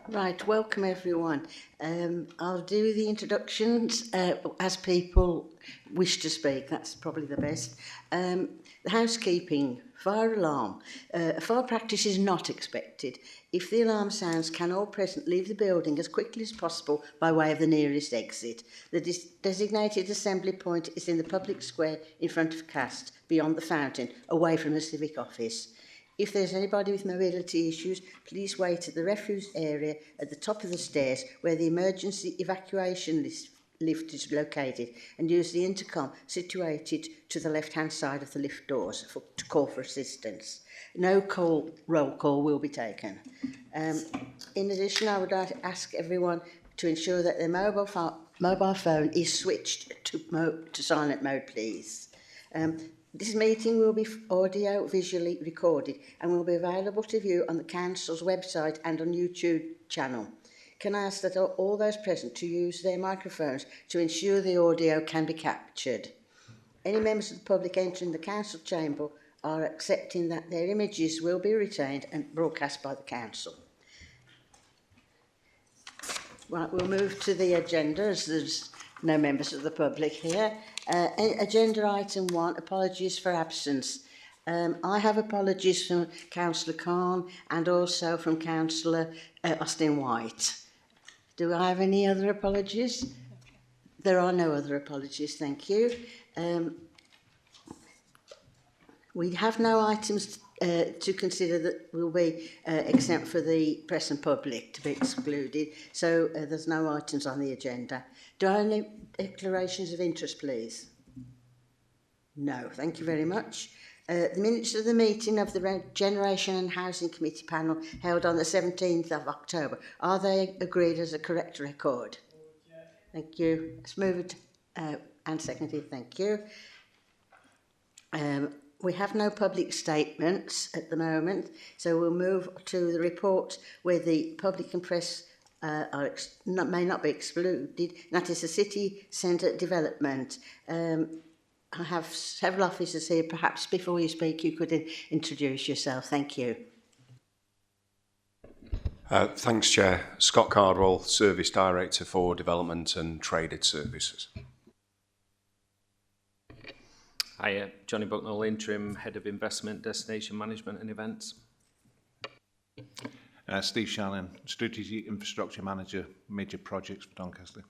Right, welcome everyone. I'll do the introductions as people wish to speak. That's probably the best. The housekeeping, fire alarm. A fire practice is not expected. If the alarm sounds, can all present leave the building as quickly as possible by way of the nearest exit. The designated assembly point is in the public square in front of Cast, beyond the fountain, away from the civic office. If there's anybody with mobility issues, please wait at the refuse area at the top of the stairs where the emergency evacuation lift is located, and use the intercom situated to the left-hand side of the lift doors to call for assistance. No roll call will be taken. In addition, I would like to ask everyone to ensure that their mobile phone is switched to silent mode, please. This meeting will be audio-visually recorded and will be available to view on the Council's website and on YouTube channel. Can I ask that all those present to use their microphones to ensure the audio can be captured? Any members of the public entering the Council chamber are accepting that their images will be retained and broadcast by the Council. Right, we'll move to the agenda as there's no members of the public here. Agenda item 1, apologies for absence. I have apologies from Councillor Khan and also from Councillor Austin White. Do I have any other apologies? There are no other apologies, thank you. We have no items to consider that will be exempt for the press and public to be excluded, so there's no items on the agenda. Do I have any declarations of interest, please? No, thank you very much. The minutes of the meeting of the Regeneration and Housing Committee panel held on the 17th of October, are they agreed as a correct record? Thank you. It's moved and seconded, thank you. We have no public statements at the moment, so we'll move to the report where the public and press may not be excluded. That is the city centre development. I have several officers here. Perhaps before you speak, you could introduce yourself. Thank you. Thanks, Chair. Scott Cardwell, Service Director for Development and Traded Services. Hi, Johnny Bucknell, Interim Head of Investment, Destination Management and Events. Steve Shannon, Strategic Infrastructure Manager, Major Projects for Doncaster.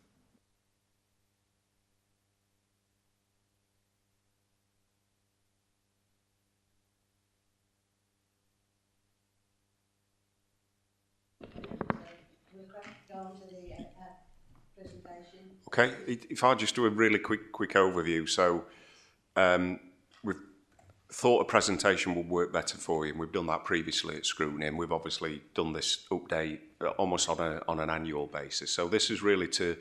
Okay, if I just do a really quick overview. So we've thought a presentation would work better for you, and we've done that previously at Scrutiny, and we've obviously done this update almost on an annual basis. So this is really to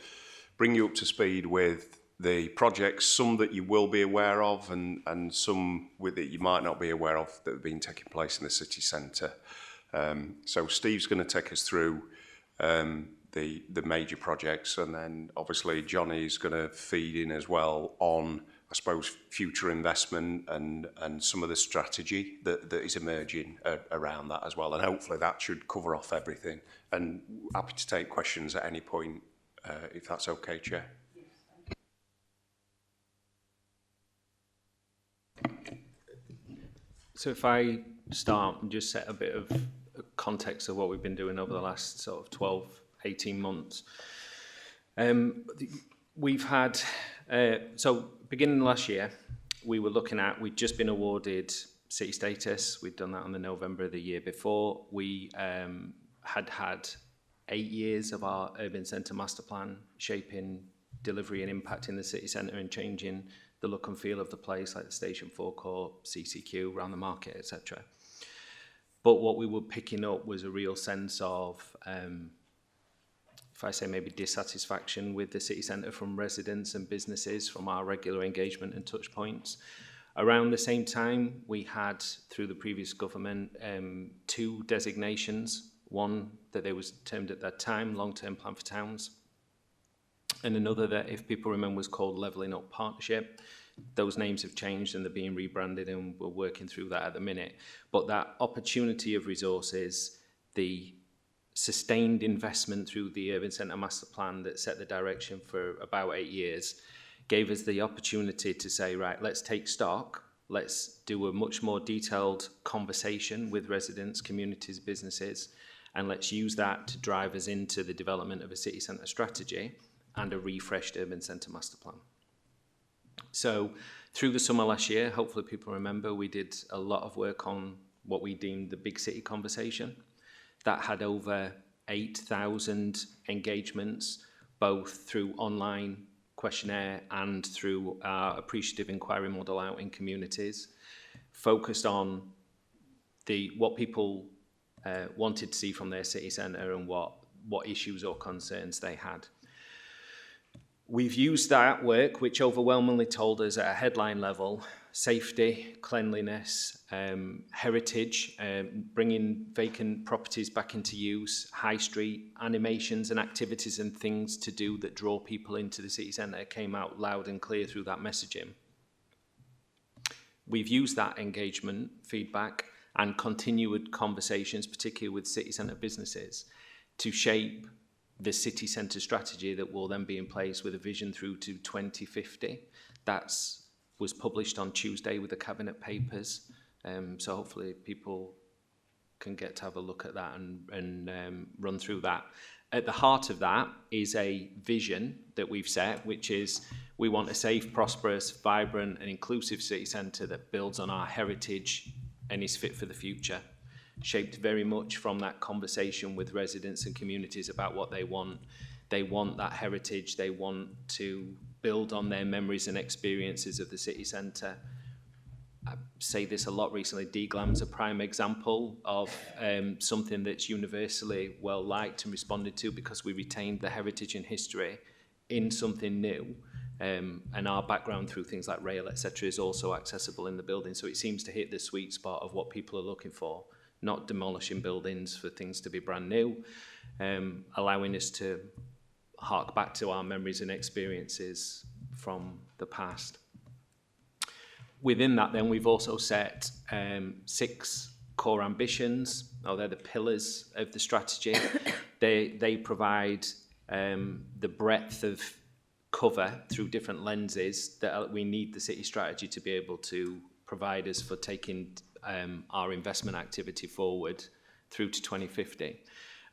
bring you up to speed with the projects, some that you will be aware of and some that you might not be aware of that have been taking place in the city centre. So Steve's going to take us through the major projects, and then obviously Johnny's going to feed in as well on, I suppose, future investment and some of the strategy that is emerging around that as well, and hopefully that should cover off everything. And happy to take questions at any point if that's okay, Chair. So if I start and just set a bit of context of what we've been doing over the last sort of 12, 18 months. We've had, so beginning last year, we'd just been awarded city status. We'd done that on the November of the year before. We had 8 years of our urban centre master plan shaping delivery and impacting the city centre and changing the look and feel of the place, like the station forecourt, CCQ, around the market, etc. But what we were picking up was a real sense of, if I say maybe dissatisfaction with the city centre from residents and businesses from our regular engagement and touch points. Around the same time, we had, through the previous government, 2 designations. One that they was termed at that time, long-term plan for towns, and another that, if people remember, was called Levelling Up Partnership. Those names have changed and they're being rebranded, and we're working through that at the minute. But that opportunity of resources, the sustained investment through the Urban Centre Master Plan that set the direction for about 8 years, gave us the opportunity to say, right, let's take stock, let's do a much more detailed conversation with residents, communities, businesses, and let's use that to drive us into the development of a city centre strategy and a refreshed Urban Centre Master Plan. So through the summer last year, hopefully people remember, we did a lot of work on what we deemed the big city conversation. That had over 8,000 engagements, both through online questionnaire and through our appreciative inquiry model out in communities, focused on what people wanted to see from their city centre and what issues or concerns they had. We've used that work, which overwhelmingly told us at a headline level, safety, cleanliness, heritage, bringing vacant properties back into use, high street, animations and activities and things to do that draw people into the city centre came out loud and clear through that messaging. We've used that engagement feedback and continued conversations, particularly with city centre businesses, to shape the city centre strategy that will then be in place with a vision through to 2050. That was published on Tuesday with the Cabinet Papers. So hopefully people can get to have a look at that and run through that. At the heart of that is a vision that we've set, which is we want a safe, prosperous, vibrant and inclusive city centre that builds on our heritage and is fit for the future. Shaped very much from that conversation with residents and communities about what they want. They want that heritage. They want to build on their memories and experiences of the city centre. I say this a lot recently. D-Glam's a prime example of something that's universally well liked and responded to because we retained the heritage and history in something new. And our background through things like rail, etc., is also accessible in the building. So it seems to hit the sweet spot of what people are looking for. Not demolishing buildings for things to be brand new, allowing us to hark back to our memories and experiences from the past. Within that then, we've also set 6 core ambitions, they're the pillars of the strategy. They provide the breadth of cover through different lenses that we need the city strategy to be able to provide us for taking our investment activity forward through to 2050.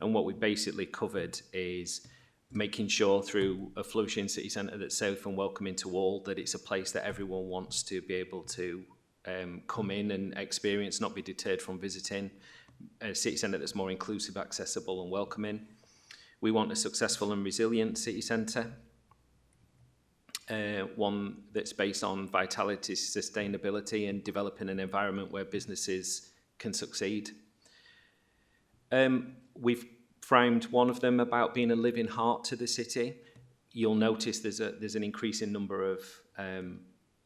And what we basically covered is making sure through a flourishing city centre that's safe and welcoming to all, that it's a place that everyone wants to be able to come in and experience, not be deterred from visiting, a city centre that's more inclusive, accessible and welcoming. We want a successful and resilient city centre, one that's based on vitality, sustainability and developing an environment where businesses can succeed. We've framed one of them about being a living heart to the city. You'll notice there's an increasing number of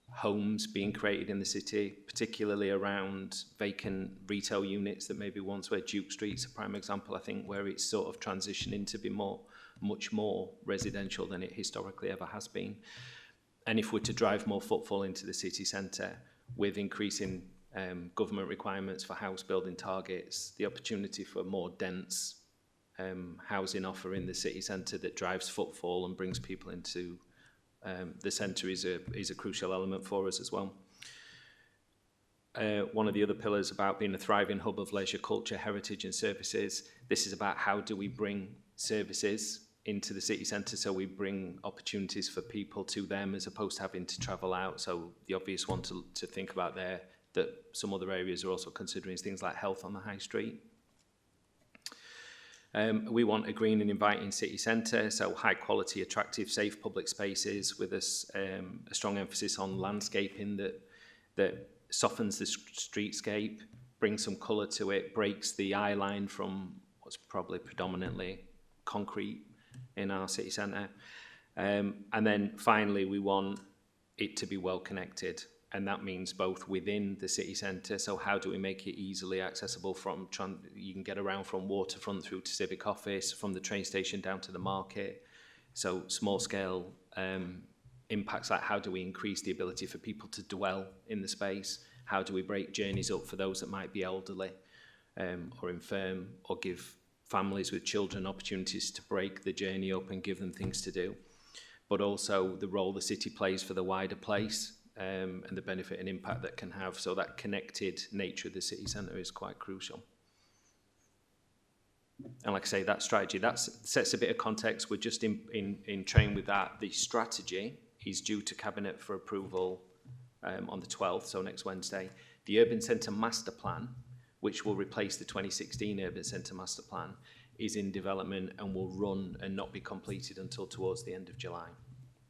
homes being created in the city, particularly around vacant retail units that maybe once were. Duke Street's a prime example, I think, where it's sort of transitioning to be much more residential than it historically ever has been. And if we're to drive more footfall into the city centre with increasing government requirements for house building targets, the opportunity for more dense housing offer in the city centre that drives footfall and brings people into the centre is a crucial element for us as well. One of the other pillars about being a thriving hub of leisure, culture, heritage and services. This is about how do we bring services into the city centre, so we bring opportunities for people to them as opposed to having to travel out. So the obvious one to think about there that some other areas are also considering is things like health on the high street. We want a green and inviting city centre, so high quality, attractive, safe public spaces with a strong emphasis on landscaping that softens the streetscape, brings some colour to it, breaks the eye line from what's probably predominantly concrete in our city centre. And then finally, we want it to be well connected. And that means both within the city centre, so how do we make it easily accessible from, you can get around from Waterfront through to Civic Office, from the train station down to the market. So small scale impacts like how do we increase the ability for people to dwell in the space? How do we break journeys up for those that might be elderly or infirm, or give families with children opportunities to break the journey up and give them things to do, but also the role the city plays for the wider place, and the benefit and impact that can have. So that connected nature of the city centre is quite crucial. And like I say, that strategy, that sets a bit of context. We're just in train with that. The strategy is due to Cabinet for approval on the 12th, so next Wednesday. The Urban Centre Master Plan, which will replace the 2016 Urban Centre Master Plan, is in development and will run and not be completed until towards the end of July.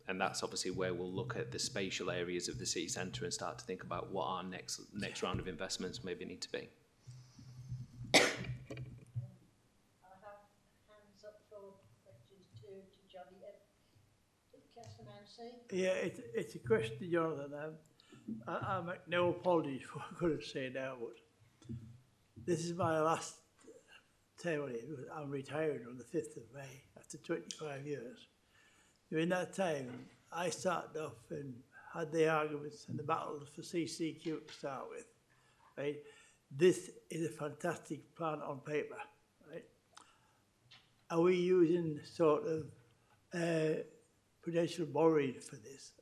And that's obviously where we'll look at the spatial areas of the city centre and start to think about what our next round of investments maybe need to be. I have hands up for questions to Johnny. Councillor Mansey? Yeah, it's a question, Jonathan. I make no apologies for what I could have said now, but this is my last term. I'm retiring on the 5th of May after 25 years. During that time, I started off and had the arguments and the battles for CCQ to start with. Right? This is a fantastic plan on paper. Right? Are we using sort of prudential borrowing for this?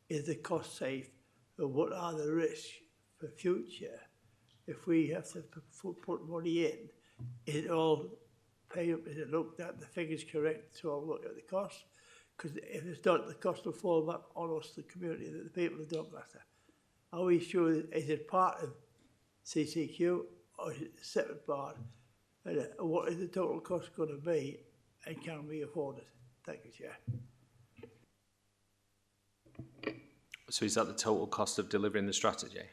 Is the cost safe? Or what are the risks for future? If we have to put money in, is it all paid up? Is it looked at, the figures correct to all look at the cost? Because if it's not, the cost will fall back on us, the community, the people of Doncaster. Are we sure, is it part of CCQ or is it a separate part? And what is the total cost going to be and can we afford it? Thank you, Chair. So is that the total cost of delivering the strategy?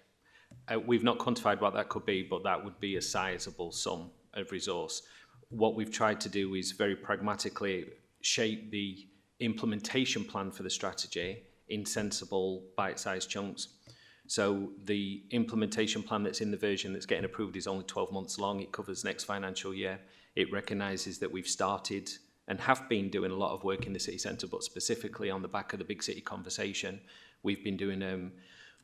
We've not quantified what that could be, but that would be a sizable sum of resource. What we've tried to do is very pragmatically shape the implementation plan for the strategy in sensible bite-sized chunks. So the implementation plan that's in the version that's getting approved is only 12 months long. It covers next financial year. It recognises that we've started and have been doing a lot of work in the city centre, but specifically on the back of the big city conversation, we've been doing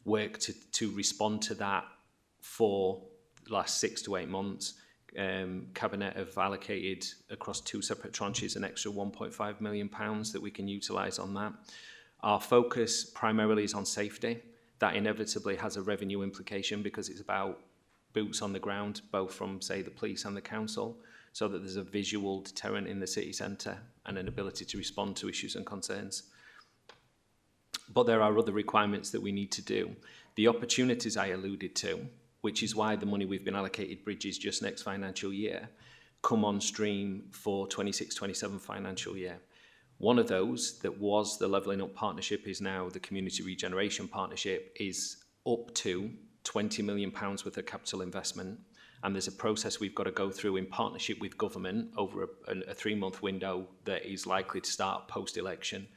work to respond to that for the last 6 to 8 months. Cabinet have allocated across 2 separate tranches an extra £1.5 million that we can utilise on that. Our focus primarily is on safety. That inevitably has a revenue implication because it's about boots on the ground, both from, say, the police and the council, so that there's a visual deterrent in the city centre and an ability to respond to issues and concerns. But there are other requirements that we need to do. The opportunities I alluded to, which is why the money we've been allocated bridges just next financial year, come on stream for 26-27 financial year. One of those that was the Levelling Up Partnership is now the Community Regeneration Partnership, is up to £20 million worth of capital investment. And there's a process we've got to go through in partnership with government over a 3-month window that is likely to start post-election,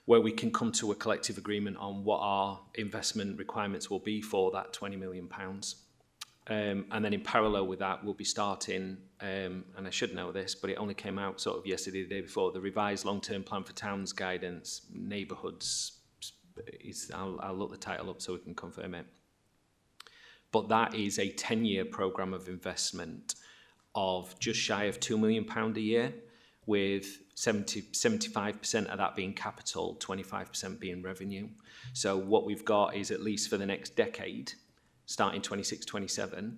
where we can come to a collective agreement on what our investment requirements will be for that £20 million. And then in parallel with that, we'll be starting, and I should know this, but it only came out sort of yesterday, the day before, the revised long-term plan for towns guidance, neighbourhoods. I'll look the title up so we can confirm it. But that is a 10-year programme of investment of just shy of £2 million a year, with 75% of that being capital, 25% being revenue. So what we've got is, at least for the next decade, starting 26-27,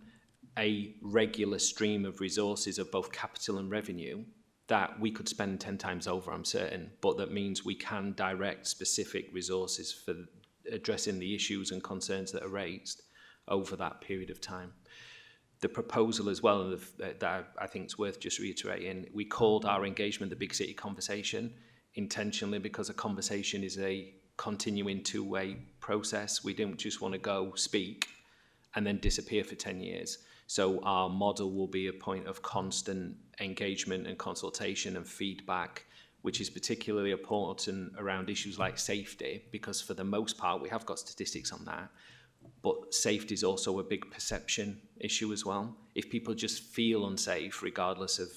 a regular stream of resources of both capital and revenue that we could spend 10 times over, I'm certain, but that means we can direct specific resources for addressing the issues and concerns that are raised over that period of time. The proposal as well, that I think is worth just reiterating, we called our engagement the Big City Conversation intentionally because a conversation is a continuing two-way process. We don't just want to go speak and then disappear for 10 years. So our model will be a point of constant engagement and consultation and feedback, which is particularly important around issues like safety, because for the most part, we have got statistics on that. But safety is also a big perception issue as well. If people just feel unsafe, regardless of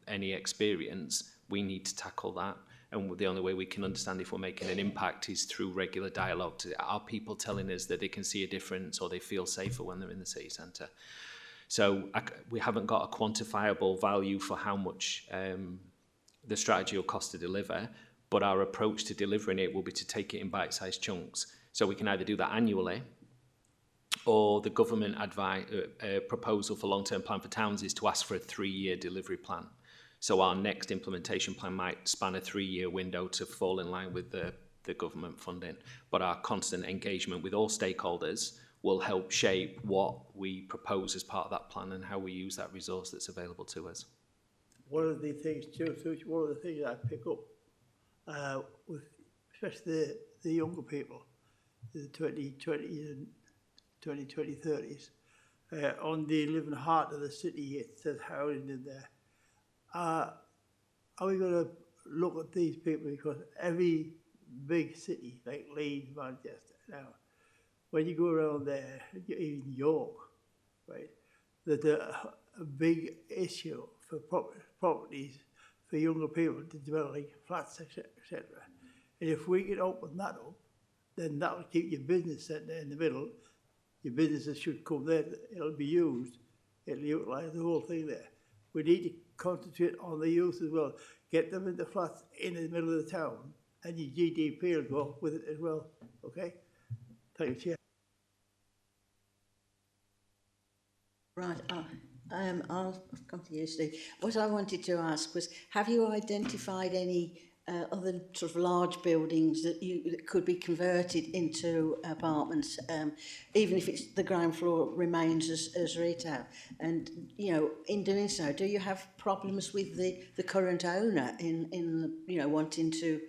any experience, we need to tackle that. And the only way we can understand if we're making an impact is through regular dialogue. Are people telling us that they can see a difference or they feel safer when they're in the city centre? So we haven't got a quantifiable value for how much the strategy will cost to deliver, but our approach to delivering it will be to take it in bite-sized chunks. So we can either do that annually, or the government proposal for long-term plan for towns is to ask for a 3-year delivery plan. So our next implementation plan might span a 3-year window to fall in line with the government funding. But our constant engagement with all stakeholders will help shape what we propose as part of that plan and how we use that resource that's available to us. One of the things too, one of the things I pick up with especially the younger people, the 2020s and 30s, on the living heart of the city, it says housing in there. Are we going to look at these people? Because every big city, like Leeds, Manchester, now, when you go around there, even York, right, there's a big issue for properties for younger people to develop, like flats, etc. And if we can open that up, then that will keep your business centre in the middle. Your businesses should come there, it'll be used, it'll utilise the whole thing there. We need to concentrate on the youth as well. Get them into flats in the middle of the town, and your GDP will go up with it as well. Okay? Thank you, Chair. Right, I'll come to you, Steve. What I wanted to ask was, have you identified any other sort of large buildings that could be converted into apartments, even if it's the ground floor remains as retail? And you know, in doing so, do you have problems with the current owner in you know, wanting to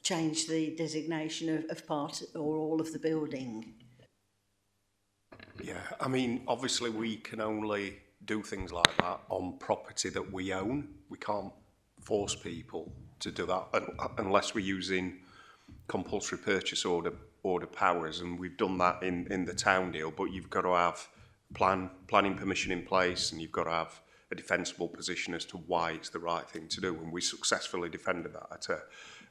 change the designation of part or all of the building? Yeah, I mean, obviously we can only do things like that on property that we own. We can't force people to do that unless we're using compulsory purchase order powers, and we've done that in the town deal. But you've got to have planning permission in place, and you've got to have a defensible position as to why it's the right thing to do. And we successfully defended that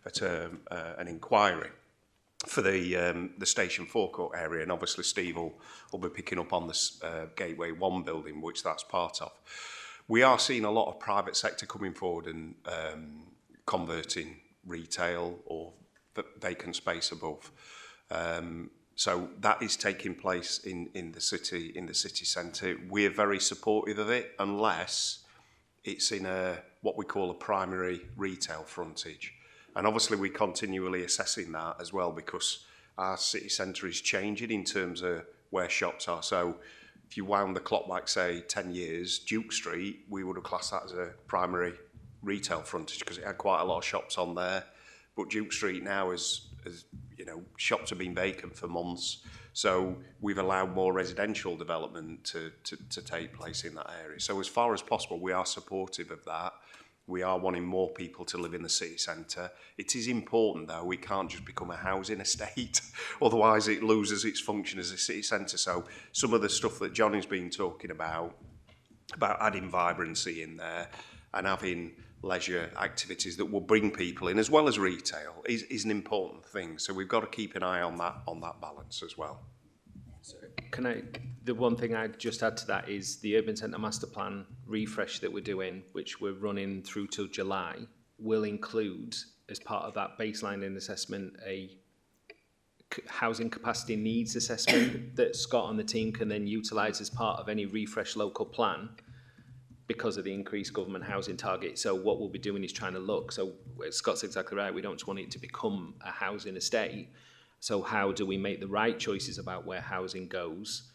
at an inquiry for the station forecourt area, and obviously Steve will be picking up on this Gateway 1 building, which that's part of. We are seeing a lot of private sector coming forward and converting retail or vacant space above. So that is taking place in the city centre. We're very supportive of it, unless it's in what we call a primary retail frontage. And obviously we're continually assessing that as well, because our city centre is changing in terms of where shops are. So if you wound the clock back, say, 10 years, Duke Street, we would have classed that as a primary retail frontage because it had quite a lot of shops on there. But Duke Street now is you know, shops have been vacant for months. So we've allowed more residential development to take place in that area. So as far as possible, we are supportive of that. We are wanting more people to live in the city centre. It is important, though, we can't just become a housing estate. Otherwise, it loses its function as a city centre. So some of the stuff that Johnny's been talking about adding vibrancy in there and having leisure activities that will bring people in, as well as retail, is an important thing. So we've got to keep an eye on that balance as well. So the one thing I'd just add to that is the Urban Centre Master Plan refresh that we're doing, which we're running through till July, will include, as part of that baselining assessment, a housing capacity needs assessment that Scott and the team can then utilise as part of any refresh local plan because of the increased government housing target. So what we'll be doing is trying to look, so Scott's exactly right, we don't just want it to become a housing estate. So how do we make the right choices about where housing goes,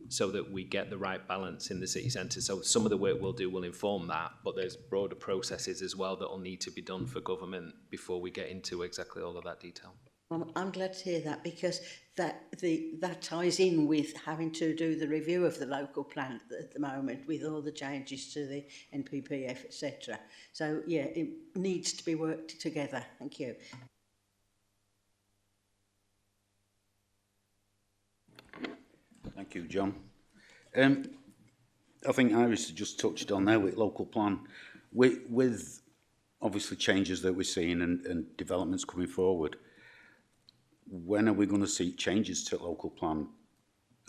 so that we get the right balance in the city centre? So some of the work we'll do will inform that, but there's broader processes as well that will need to be done for government before we get into exactly all of that detail. I'm glad to hear that, because that ties in with having to do the review of the local plan at the moment with all the changes to the NPPF, etc. So yeah, it needs to be worked together. Thank you. Thank you, John. I think Iris just touched on there with local plan. With obviously changes that we're seeing and developments coming forward, when are we going to see changes to local plan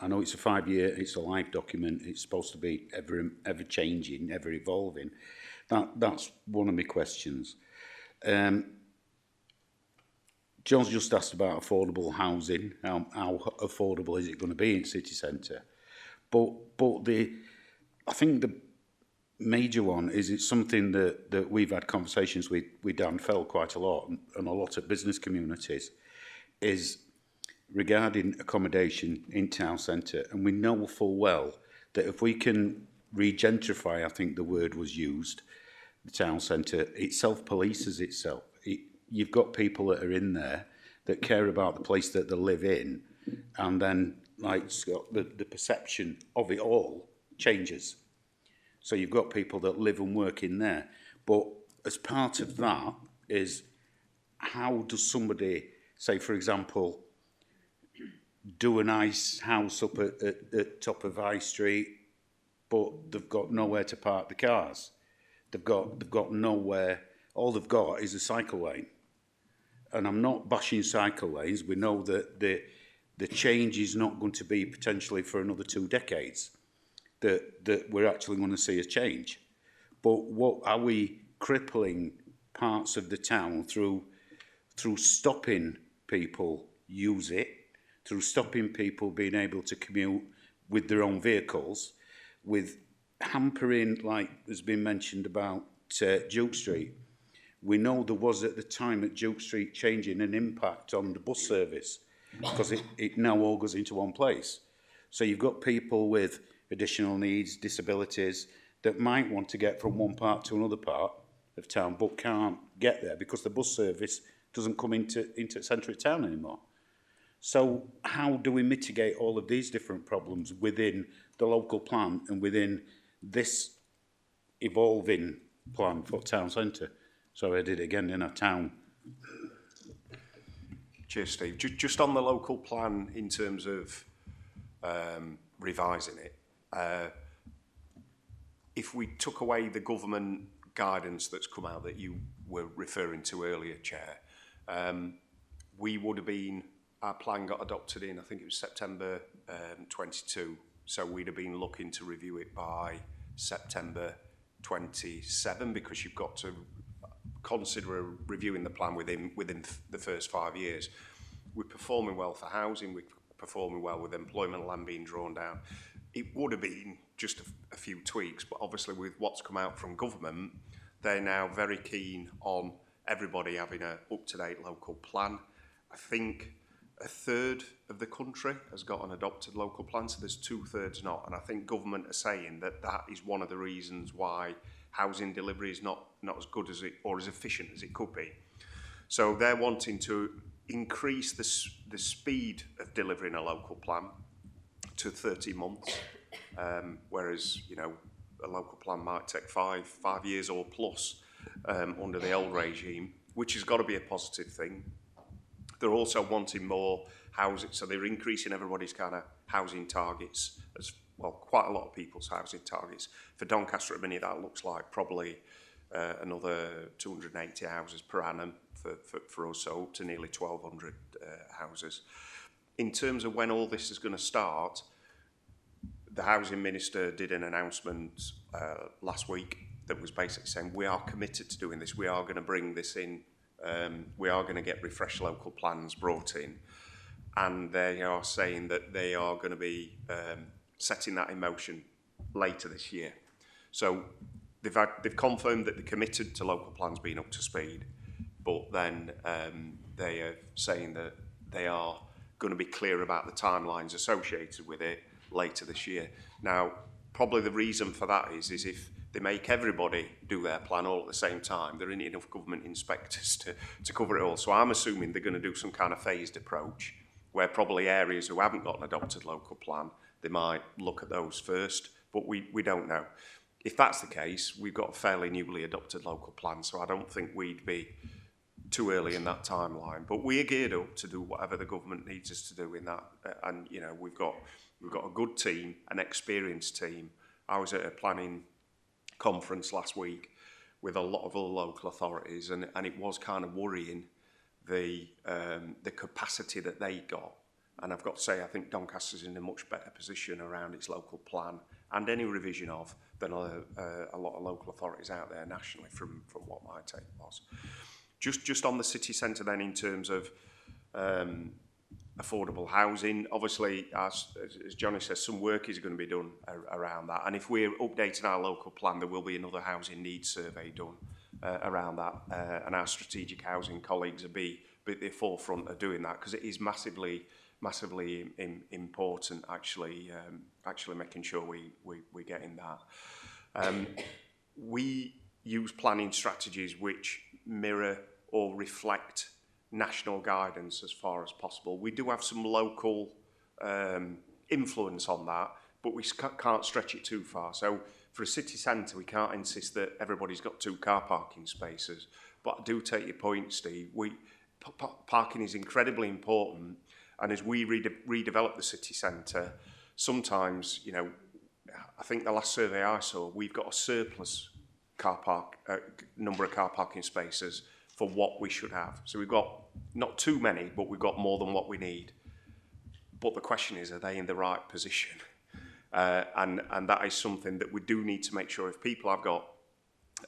I know it's a 5-year, it's a live document, it's supposed to be ever changing, ever evolving. That's one of my questions. John's just asked about affordable housing. How affordable is it going to be in city centre? But I think the major one is it's something that we've had conversations with Dan Fell quite a lot and a lot of business communities is regarding accommodation in town centre. And we know full well that if we can regentrify, I think the word was used, the town centre, it self-polices itself. You've got people that are in there that care about the place that they live in, and then like Scott, the perception of it all changes. So you've got people that live and work in there. But as part of that is how does somebody, say for example, do a nice house up at top of High Street, but they've got nowhere to park the cars. They've got nowhere. All they've got is a cycle lane. And I'm not bashing cycle lanes. We know that the change is not going to be potentially for another 2 decades. That we're actually going to see a change. But what are we crippling parts of the town through stopping people use it, through stopping people being able to commute with their own vehicles, with hampering, like has been mentioned about Duke Street. We know there was at the time at Duke Street changing an impact on the bus service because it now all goes into one place. So you've got people with additional needs, disabilities, that might want to get from one part to another part of town but can't get there because the bus service doesn't come into the centre of town anymore. So how do we mitigate all of these different problems within the local plan and within this evolving plan for town centre? So I did it again in a town. Cheers, Steve. Just on the local plan in terms of revising it, if we took away the government guidance that's come out that you were referring to earlier, Chair, we would have been, our plan got adopted in, I think it was September 22, so we'd have been looking to review it by September 27 because you've got to consider reviewing the plan within the first 5 years. We're performing well for housing, we're performing well with employment land being drawn down. It would have been just a few tweaks, but obviously with what's come out from government, they're now very keen on everybody having an up-to-date local plan. I think a third of the country has got an adopted local plan, so there's 2/3 not. And I think government are saying that that is one of the reasons why housing delivery is not as good as it or as efficient as it could be. So they're wanting to increase the speed of delivering a local plan to 30 months, whereas a local plan might take five years or plus under the old regime, which has got to be a positive thing. They're also wanting more housing, so they're increasing everybody's kind of housing targets as well, quite a lot of people's housing targets. For Doncaster at the minute, that looks like probably another 280 houses per annum for us, so up to nearly 1,200 houses. In terms of when all this is going to start, the Housing Minister did an announcement last week that was basically saying we are committed to doing this, we are going to bring this in, we are going to get refreshed local plans brought in, and they are saying that they are going to be setting that in motion later this year. So they've confirmed that they're committed to local plans being up to speed, but then they are saying that they are going to be clear about the timelines associated with it later this year. Now, probably the reason for that is if they make everybody do their plan all at the same time, there ain't enough government inspectors to cover it all. So I'm assuming they're going to do some kind of phased approach where probably areas who haven't got an adopted local plan, they might look at those first, but we don't know. If that's the case, we've got a fairly newly adopted local plan, so I don't think we'd be too early in that timeline. But we are geared up to do whatever the government needs us to do in that. And, we've got a good team, an experienced team. I was at a planning conference last week with a lot of other local authorities, and it was kind of worrying the capacity that they got And I've got to say, I think Doncaster's in a much better position around its local plan and any revision of than a lot of local authorities out there nationally from what my take was. Just on the city centre then, in terms of affordable housing, obviously, as Johnny says, some work is going to be done around that. And if we're updating our local plan, there will be another housing needs survey done around that. And our strategic housing colleagues will be at the forefront of doing that, because it is massively important, actually making sure we're getting that. We use planning strategies which mirror or reflect national guidance as far as possible. We do have some local influence on that, but we can't stretch it too far. So for a city centre, we can't insist that everybody's got 2 car parking spaces. But I do take your point, Steve. Parking is incredibly important, and as we redevelop the city centre, sometimes, you know, I think the last survey I saw, we've got a surplus number of car parking spaces for what we should have. So we've got not too many, but we've got more than what we need. But the question is, are they in the right position? And that is something that we do need to make sure if people have got,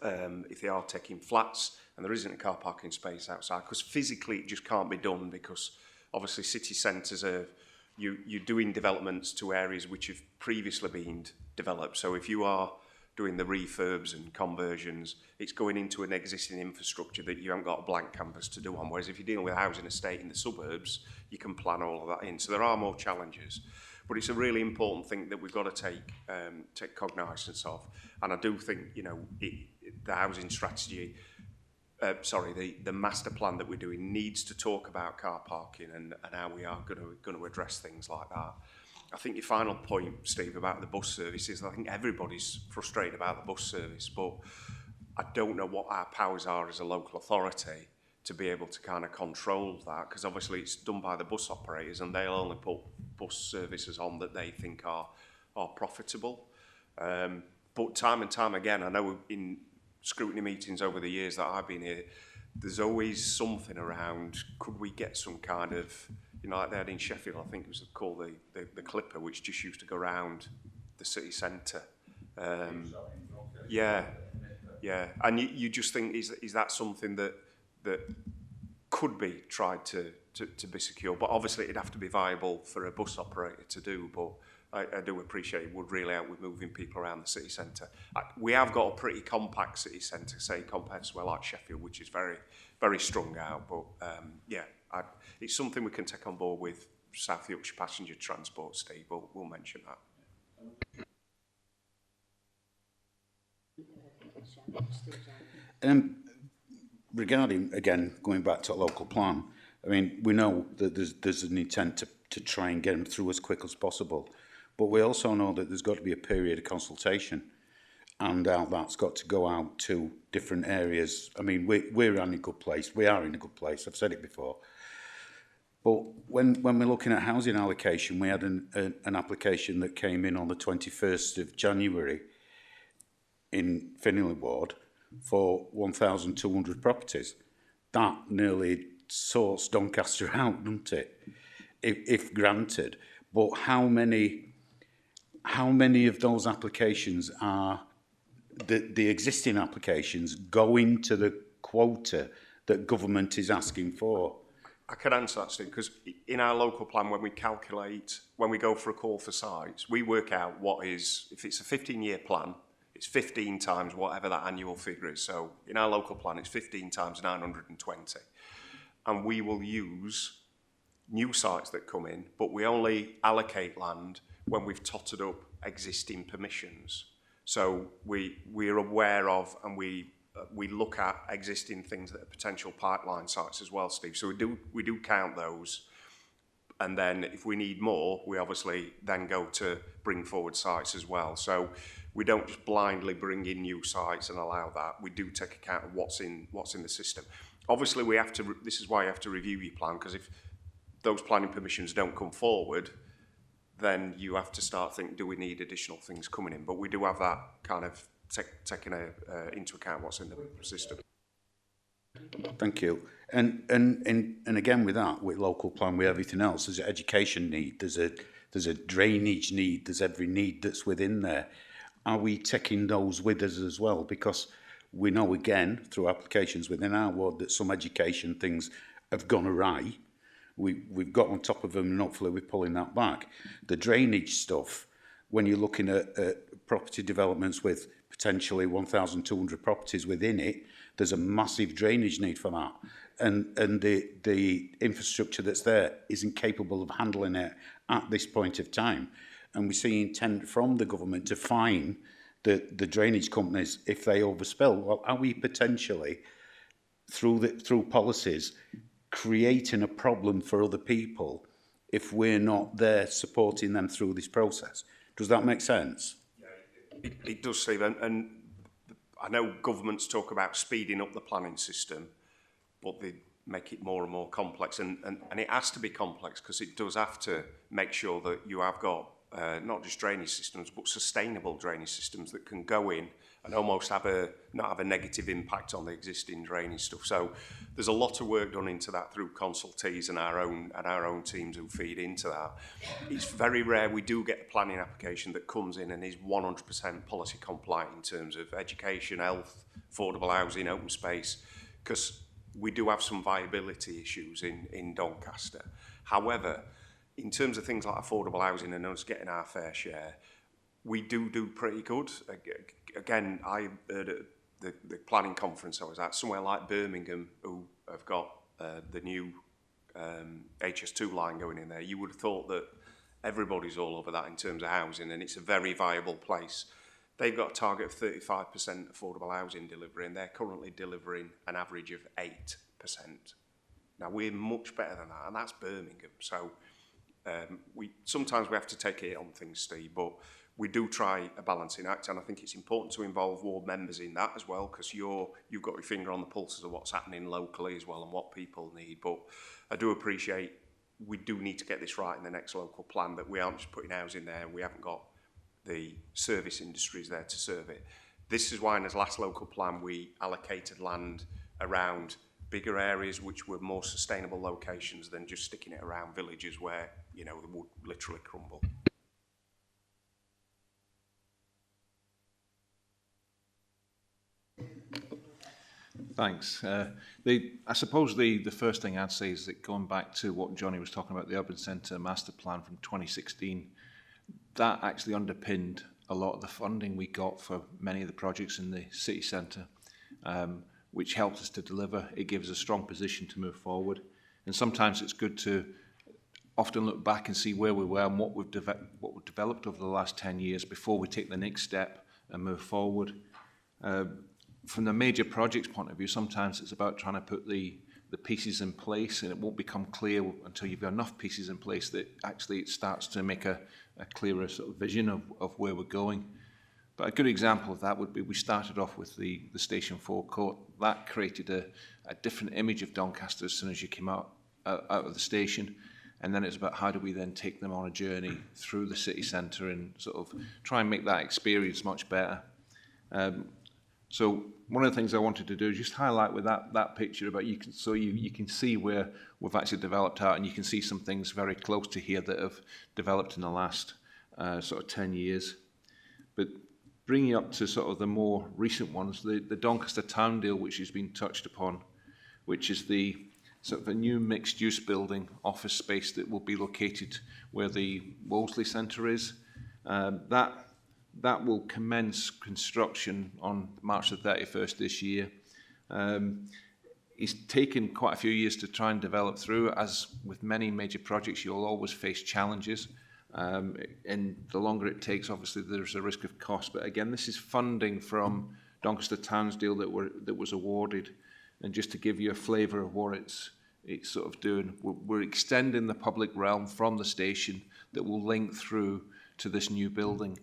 if they are taking flats and there isn't a car parking space outside, because physically it just can't be done, because obviously city centres are, you're doing developments to areas which have previously been developed. So if you are doing the refurbs and conversions, it's going into an existing infrastructure that you haven't got a blank canvas to do on. Whereas if you're dealing with a housing estate in the suburbs, you can plan all of that in. So there are more challenges. But it's a really important thing that we've got to take cognizance of. And I do think, you know, the housing strategy, the master plan that we're doing needs to talk about car parking and how we are going to address things like that. I think your final point, Steve, about the bus services, I think everybody's frustrated about the bus service, but I don't know what our powers are as a local authority to be able to kind of control that, because obviously it's done by the bus operators and they'll only put bus services on that they think are profitable. But time and time again, I know in scrutiny meetings over the years that I've been here, there's always something around, could we get some kind of, you know, like they had in Sheffield, I think it was called the Clipper, which just used to go around the city centre. Yeah. And you just think, is that something that could be tried to be secure? But obviously it'd have to be viable for a bus operator to do. But I do appreciate it would really help with moving people around the city centre. We have got a pretty compact city centre, say, compared to somewhere like Sheffield, which is very, very strung out. But it's something we can take on board with South Yorkshire Passenger Transport, Steve. We'll mention that. Regarding, again, going back to a local plan, I mean, we know that there's an intent to try and get them through as quick as possible, but we also know that there's got to be a period of consultation, and that's got to go out to different areas. I mean, we're in a good place. We are in a good place. I've said it before. But when we're looking at housing allocation, we had an application that came in on the 21st of January in Finley Ward for 1,200 properties. That nearly sorts Doncaster out, doesn't it? If granted. But how many of those applications are the existing applications go into the quota that government is asking for? I can answer that, Steve, because in our local plan, when we go for a call for sites, we work out what is, if it's a 15-year plan, it's 15 times whatever that annual figure is. So in our local plan, it's 15 times 920. And we will use new sites that come in, but we only allocate land when we've totted up existing permissions. So we're aware of, and we look at existing things that are potential pipeline sites as well, Steve. So we do count those. And then if we need more, we obviously then go to bring forward sites as well. So we don't just blindly bring in new sites and allow that. We do take account of what's in the system. Obviously, this is why you have to review your plan, because if those planning permissions don't come forward, then you have to start thinking, do we need additional things coming in? But we do have that kind of taking into account what's in the system. Thank you. And again with that, with local plan, with everything else, there's an education need, there's a drainage need, there's every need that's within there. Are we taking those with us as well? Because we know again through applications within our ward that some education things have gone awry. We've got on top of them and hopefully we're pulling that back. The drainage stuff, when you're looking at property developments with potentially 1,200 properties within it, there's a massive drainage need for that. And the infrastructure that's there isn't capable of handling it at this point of time. And we see intent from the government to fine the drainage companies if they overspill. Well, are we potentially, through policies, creating a problem for other people if we're not there supporting them through this process? Does that make sense? Yeah, it does, Steve. And I know governments talk about speeding up the planning system, but they make it more and more complex. And it has to be complex because it does have to make sure that you have got not just drainage systems, but sustainable drainage systems that can go in and almost not have a negative impact on the existing drainage stuff. So there's a lot of work done into that through consultees and our own teams who feed into that. It's very rare we do get a planning application that comes in and is 100% policy compliant in terms of education, health, affordable housing, open space, because we do have some viability issues in Doncaster. However, in terms of things like affordable housing and us getting our fair share, we do pretty good. Again, I heard at the planning conference I was at, somewhere like Birmingham, who have got the new HS2 line going in there, you would have thought that everybody's all over that in terms of housing, and it's a very viable place. They've got a target of 35% affordable housing delivery, and they're currently delivering an average of 8%. Now, we're much better than that, and that's Birmingham. So sometimes we have to take it on things, Steve, but we do try a balancing act, and I think it's important to involve ward members in that as well, because you've got your finger on the pulses of what's happening locally as well and what people need. But I do appreciate we do need to get this right in the next local plan, that we aren't just putting housing there and we haven't got the service industries there to serve it. This is why in his last local plan we allocated land around bigger areas which were more sustainable locations than just sticking it around villages where, you know, they would literally crumble. Thanks. I suppose the first thing I'd say is that going back to what Johnny was talking about, the Urban Centre Master Plan from 2016, that actually underpinned a lot of the funding we got for many of the projects in the city centre, which helped us to deliver. It gives us a strong position to move forward. And sometimes it's good to often look back and see where we were and what we've developed over the last 10 years before we take the next step and move forward. From the major projects point of view, sometimes it's about trying to put the pieces in place, and it won't become clear until you've got enough pieces in place that actually it starts to make a clearer sort of vision of where we're going. But a good example of that would be we started off with the Station 4 court. That created a different image of Doncaster as soon as you came out of the station. And then it's about how do we then take them on a journey through the city centre and sort of try and make that experience much better. So one of the things I wanted to do is just highlight with that picture about you can see where we've actually developed out, and you can see some things very close to here that have developed in the last sort of 10 years. But bringing up to sort of the more recent ones, the Doncaster Town Deal, which has been touched upon, which is the sort of a new mixed-use building, office space that will be located where the Wolseley Centre is. That will commence construction on March the 31st this year. It's taken quite a few years to try and develop through. As with many major projects, you'll always face challenges. And the longer it takes, obviously, there's a risk of cost. But again, this is funding from Doncaster Town's deal that was awarded. And just to give you a flavour of what it's sort of doing, we're extending the public realm from the station that will link through to this new building.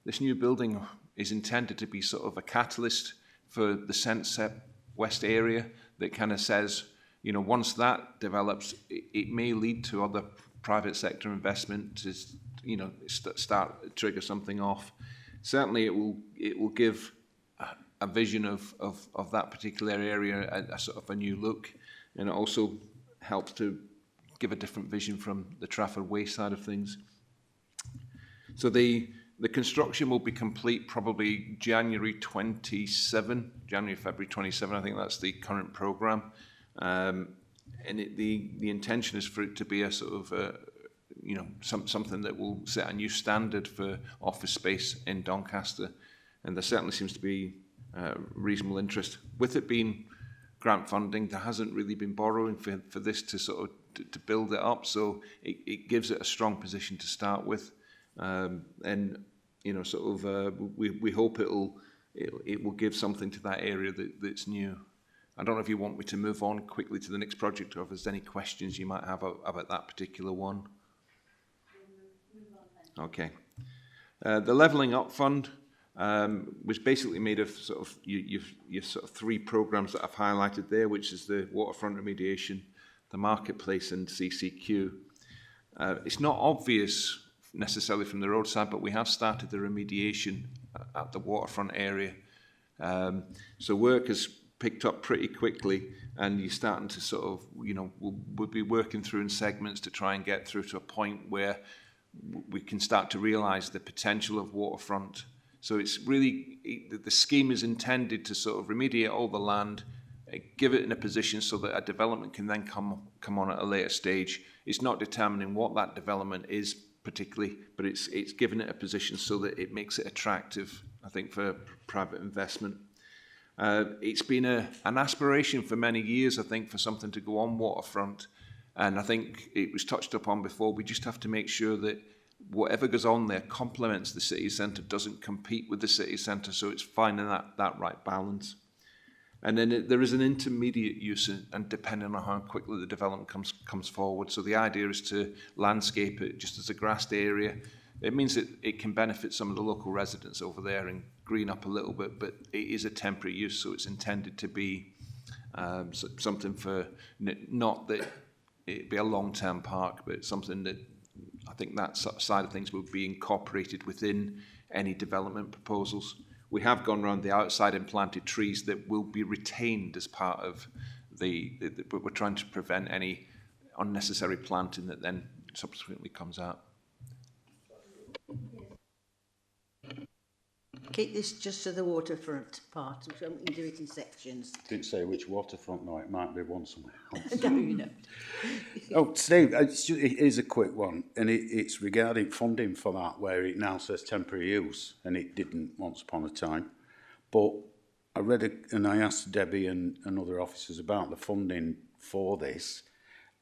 This new building is intended to be sort of a catalyst for the Sunset West area that kind of says, you know, once that develops, it may lead to other private sector investment to, you know, trigger something off. Certainly, it will give a vision of that particular area, a sort of a new look, and it also helps to give a different vision from the Trafford Way side of things. So the construction will be complete probably January, February 27. I think that's the current programme. And the intention is for it to be a sort of, something that will set a new standard for office space in Doncaster. And there certainly seems to be reasonable interest. With it being grant funding, there hasn't really been borrowing for this to sort of to build it up. So it gives it a strong position to start with. And we hope it will give something to that area that's new. I don't know if you want me to move on quickly to the next project, or if there's any questions you might have about that particular one. Okay. The Levelling Up Fund was basically made of sort of your sort of three programs that I've highlighted there, which is the waterfront remediation, the marketplace, and CCQ. It's not obvious necessarily from the roadside, but we have started the remediation at the waterfront area. So work has picked up pretty quickly, and you're starting to sort of, we'll be working through in segments to try and get through to a point where we can start to realise the potential of waterfront. So it's really, the scheme is intended to sort of remediate all the land, give it in a position so that a development can then come on at a later stage. It's not determining what that development is particularly, but it's giving it a position so that it makes it attractive, I think, for private investment. It's been an aspiration for many years, I think, for something to go on waterfront. And I think it was touched upon before. We just have to make sure that whatever goes on there complements the city centre, doesn't compete with the city centre. So it's finding that right balance. And then there is an intermediate use, and depending on how quickly the development comes forward. So the idea is to landscape it just as a grassed area. It means that it can benefit some of the local residents over there and green up a little bit, but it is a temporary use, so it's intended to be something for, not that it'd be a long-term park, but something that I think that side of things will be incorporated within any development proposals. We have gone around the outside and planted trees that will be retained as part of but we're trying to prevent any unnecessary planting that then subsequently comes out. Keep this just to the waterfront part, so we can do it in sections. Didn't say which waterfront, no, it might be one somewhere else. No, you know. Oh, Steve, it is a quick one, and it's regarding funding for that, where it now says temporary use, and it didn't once upon a time. But I read and I asked Debbie and other officers about the funding for this,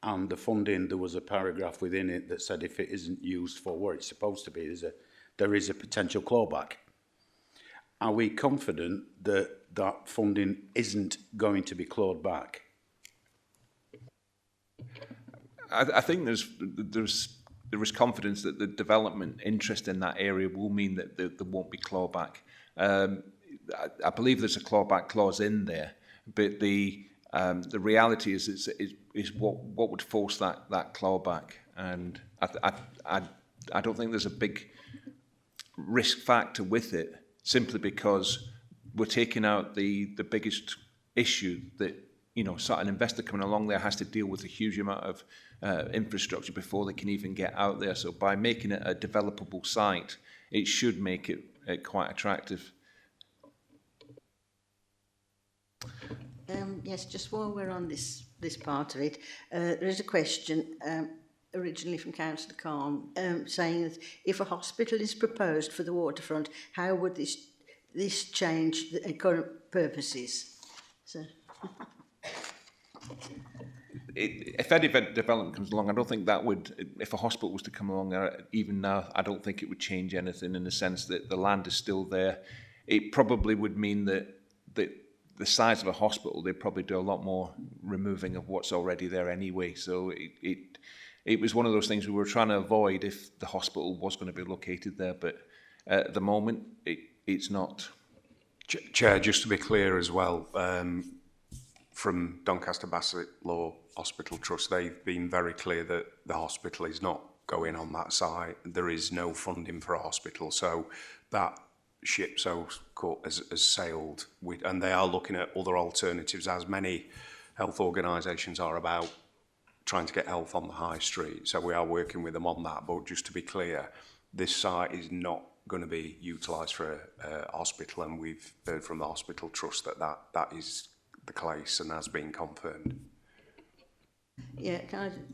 and the funding, there was a paragraph within it that said if it isn't used for what it's supposed to be, there is a potential clawback. Are we confident that that funding isn't going to be clawed back? I think there is confidence that the development interest in that area will mean that there won't be clawback. I believe there's a clawback clause in there, but the reality is what would force that clawback, and I don't think there's a big risk factor with it, simply because we're taking out the biggest issue that, so an investor coming along there has to deal with a huge amount of infrastructure before they can even get out there. So by making it a developable site, it should make it quite attractive. Yes, just while we're on this part of it, there is a question originally from Councillor Khan saying that if a hospital is proposed for the waterfront, how would this change the current purposes? So. If any development comes along, I don't think that would, if a hospital was to come along there, even now, I don't think it would change anything, in the sense that the land is still there. It probably would mean that the size of a hospital, they'd probably do a lot more removing of what's already there anyway. So it was one of those things we were trying to avoid if the hospital was going to be located there, but at the moment, it's not. Chair, just to be clear as well, from Doncaster Bassett Law Hospital Trust, they've been very clear that the hospital is not going on that site. There is no funding for a hospital, so that ship, so has sailed, and they are looking at other alternatives, as many health organisations are, about trying to get health on the high street. So we are working with them on that. But just to be clear, this site is not going to be utilised for a hospital, and we've heard from the hospital trust that is the case and has been confirmed. Yeah,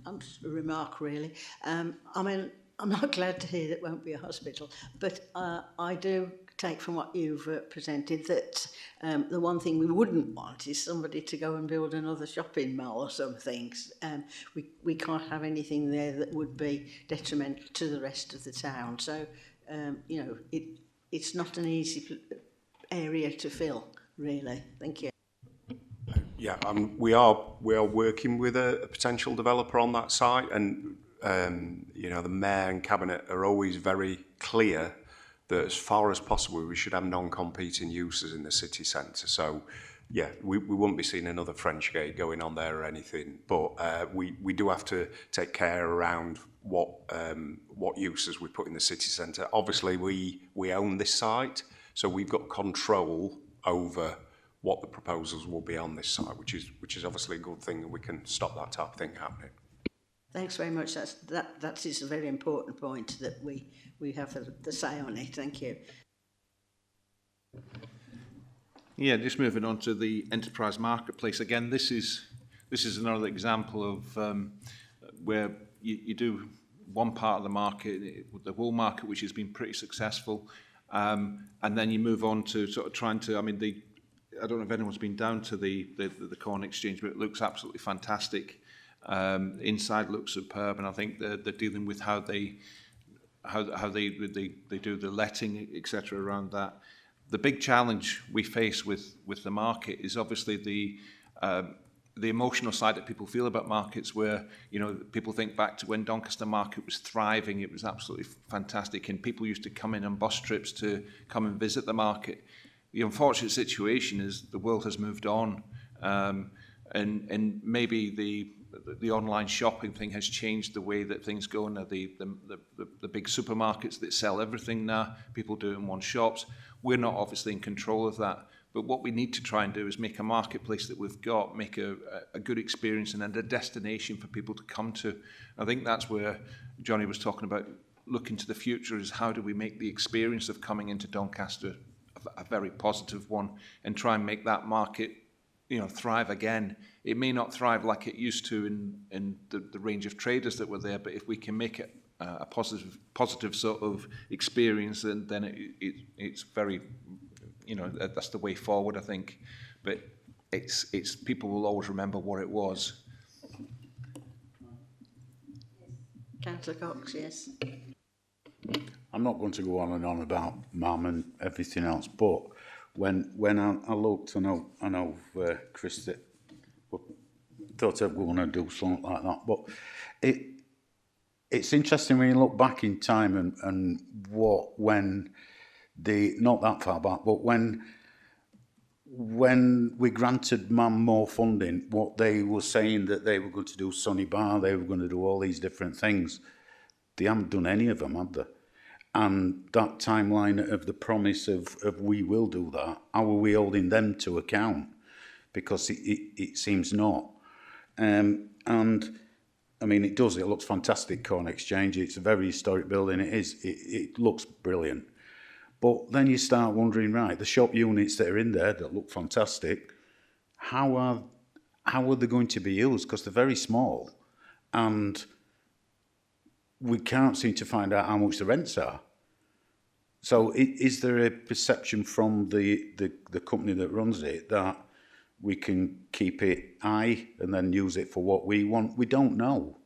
I'm just a remark really. I mean, I'm not glad to hear that won't be a hospital, but I do take from what you've presented that the one thing we wouldn't want is somebody to go and build another shopping mall or something. We can't have anything there that would be detrimental to the rest of the town. So, you know, it's not an easy area to fill, really. Thank you. Yeah, we are working with a potential developer on that site, and you know, the mayor and cabinet are always very clear that as far as possible we should have non-competing uses in the city centre. So, yeah, we wouldn't be seeing another French Gate going on there or anything, but we do have to take care around what uses we put in the city centre. Obviously, we own this site, so we've got control over what the proposals will be on this site, which is obviously a good thing, and we can stop that type of thing happening. Thanks very much. That is a very important point, that we have the say on it. Thank you. Yeah, just moving on to the enterprise marketplace. Again, this is another example of where you do one part of the market, the wool market, which has been pretty successful, and then you move on to sort of trying to, I don't know if anyone's been down to the corn exchange, but it looks absolutely fantastic. Inside looks superb, and I think they're dealing with how they do the letting, etc. around that. The big challenge we face with the market is obviously the emotional side that people feel about markets, where, you know, people think back to when Doncaster market was thriving. It was absolutely fantastic, and people used to come in on bus trips to come and visit the market. The unfortunate situation is the world has moved on, and maybe the online shopping thing has changed the way that things go. Now the big supermarkets that sell everything now, people do it in one shops. We're not obviously in control of that, but what we need to try and do is make a marketplace that we've got, make a good experience and a destination for people to come to. I think that's where Johnny was talking about looking to the future, is how do we make the experience of coming into Doncaster a very positive one, and try and make that market, you know, thrive again. It may not thrive like it used to in the range of traders that were there, but if we can make it a positive sort of experience, then it's very, you know, that's the way forward, I think. But it's people will always remember what it was. Councillor Cox, yes. I'm not going to go on and on about MAM and everything else, but when I looked, I know Chris thought I was going to do something like that, but it's interesting when you look back in time and not that far back, but when we granted MAM more funding, what they were saying that they were going to do Sunny Bar, they were going to do all these different things. They haven't done any of them, have they? And that timeline of the promise of we will do that, how are we holding them to account? Because it seems not. And I mean, it looks fantastic, Corn Exchange. It's a very historic building. It looks brilliant. But then you start wondering, right, the shop units that are in there that look fantastic, how are they going to be used? Because they're very small, and we can't seem to find out how much the rents are. So is there a perception from the company that runs it that we can keep it high and then use it for what we want? We don't know.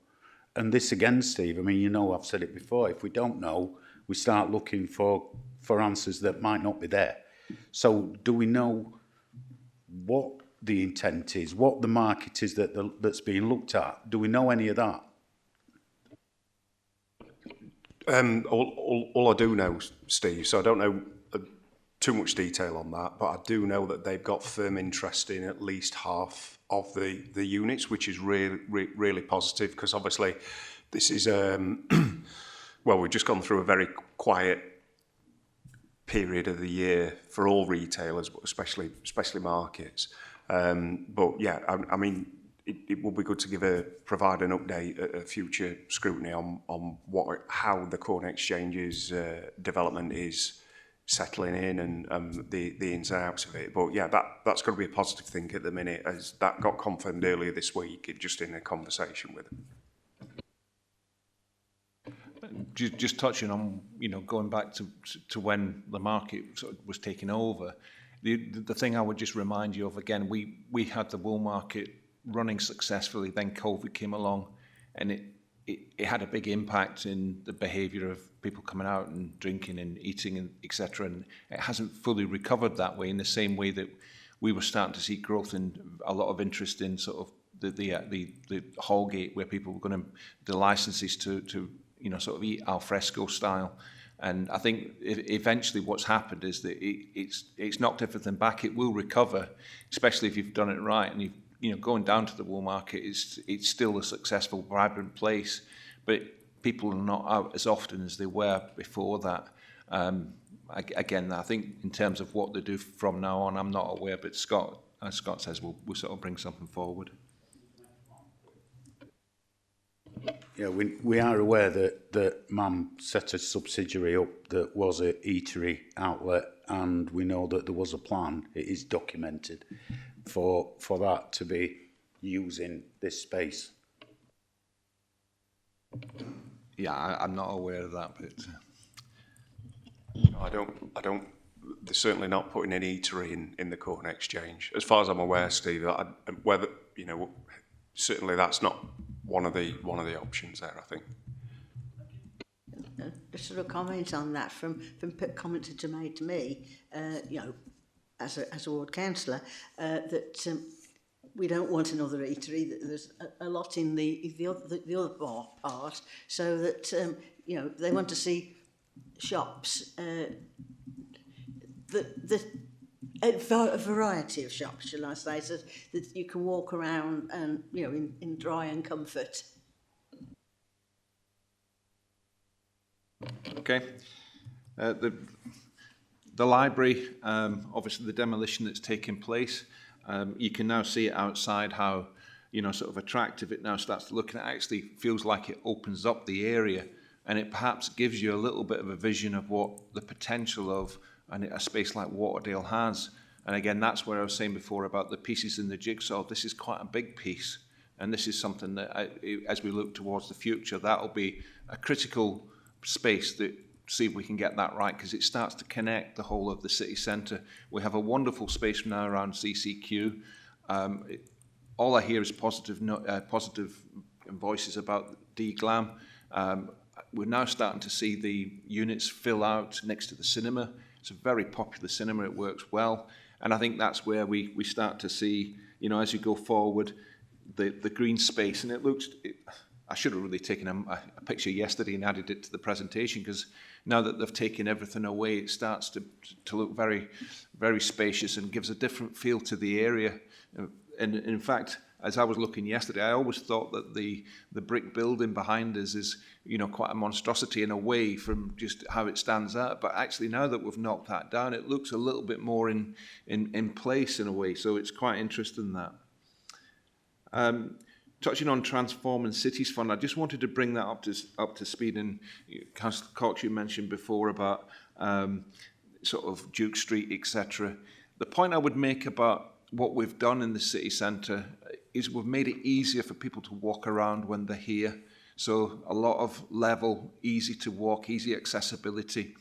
And this again, Steve, I mean, you know, I've said it before, if we don't know, we start looking for answers that might not be there. So do we know what the intent is, what the market is that's being looked at? Do we know any of that? All I do know, Steve, so I don't know too much detail on that, but I do know that they've got firm interest in at least half of the units, which is really positive, because obviously this is, well, we've just gone through a very quiet period of the year for all retailers, but especially markets. But yeah, I mean, it would be good to provide an update at a future scrutiny on how the Corn Exchange's development is settling in and the ins and outs of it. But yeah, that's got to be a positive thing at the minute, as that got confirmed earlier this week, just in a conversation with them. Just touching on, going back to when the market sort of was taken over, the thing I would just remind you of again, we had the wool market running successfully, then COVID came along, and it had a big impact in the behaviour of people coming out and drinking and eating and etc. And it hasn't fully recovered that way, in the same way that we were starting to see growth and a lot of interest in sort of the Hallgate, where people were going to the licenses to sort of eat al fresco style. And I think eventually what's happened is that it's knocked everything back. It will recover, especially if you've done it right. And going down to the wool market, it's still a successful, vibrant place, but people are not out as often as they were before that. Again, I think in terms of what they do from now on, I'm not aware, but Scott, as Scott says, we'll sort of bring something forward. Yeah, we are aware that MAM set a subsidiary up that was a eatery outlet, and we know that there was a plan. It is documented for that to be using this space. Yeah, I'm not aware of that, but I don't. They're certainly not putting an eatery in the Corn Exchange, as far as I'm aware, Steve. Whether certainly that's not one of the options there, I think. Just sort of comment on that from comments that are made to me, as a ward councillor, that we don't want another eatery. That there's a lot in the other part, so that they want to see shops, a variety of shops, shall I say, so that you can walk around and in dry and comfort. Okay. The library, obviously the demolition that's taking place, you can now see it outside how, sort of attractive it now starts to look, and it actually feels like it opens up the area, and it perhaps gives you a little bit of a vision of what the potential of a space like Waterdale has. And again, that's where I was saying before about the pieces in the jigsaw. This is quite a big piece, and this is something that, as we look towards the future, that'll be a critical space that see if we can get that right, because it starts to connect the whole of the city centre. We have a wonderful space now around CCQ. All I hear is positive voices about D-Glam. We're now starting to see the units fill out next to the cinema. It's a very popular cinema, it works well. And I think that's where we start to see, as you go forward, the green space. And I should have really taken a picture yesterday and added it to the presentation, because now that they've taken everything away, it starts to look very, very spacious and gives a different feel to the area. And in fact, as I was looking yesterday, I always thought that the brick building behind us is, quite a monstrosity in a way from just how it stands out. But actually, now that we've knocked that down, it looks a little bit more in place in a way. So it's quite interesting that. Touching on Transforming Cities Fund, I just wanted to bring that up to speed. And Councillor Cox, you mentioned before about sort of Duke Street, etc. The point I would make about what we've done in the city centre is we've made it easier for people to walk around when they're here. So a lot of level, easy to walk, easy accessibility.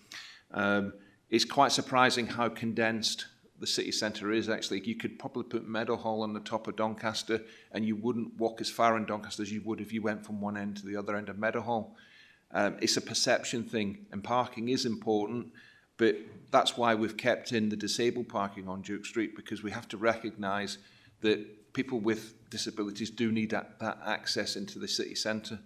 It's quite surprising how condensed the city centre is. Actually, you could probably put Meadowhall on the top of Doncaster and you wouldn't walk as far in Doncaster as you would if you went from one end to the other end of Meadowhall. It's a perception thing, and parking is important, but that's why we've kept in the disabled parking on Duke Street, because we have to recognise that people with disabilities do need that access into the city centre.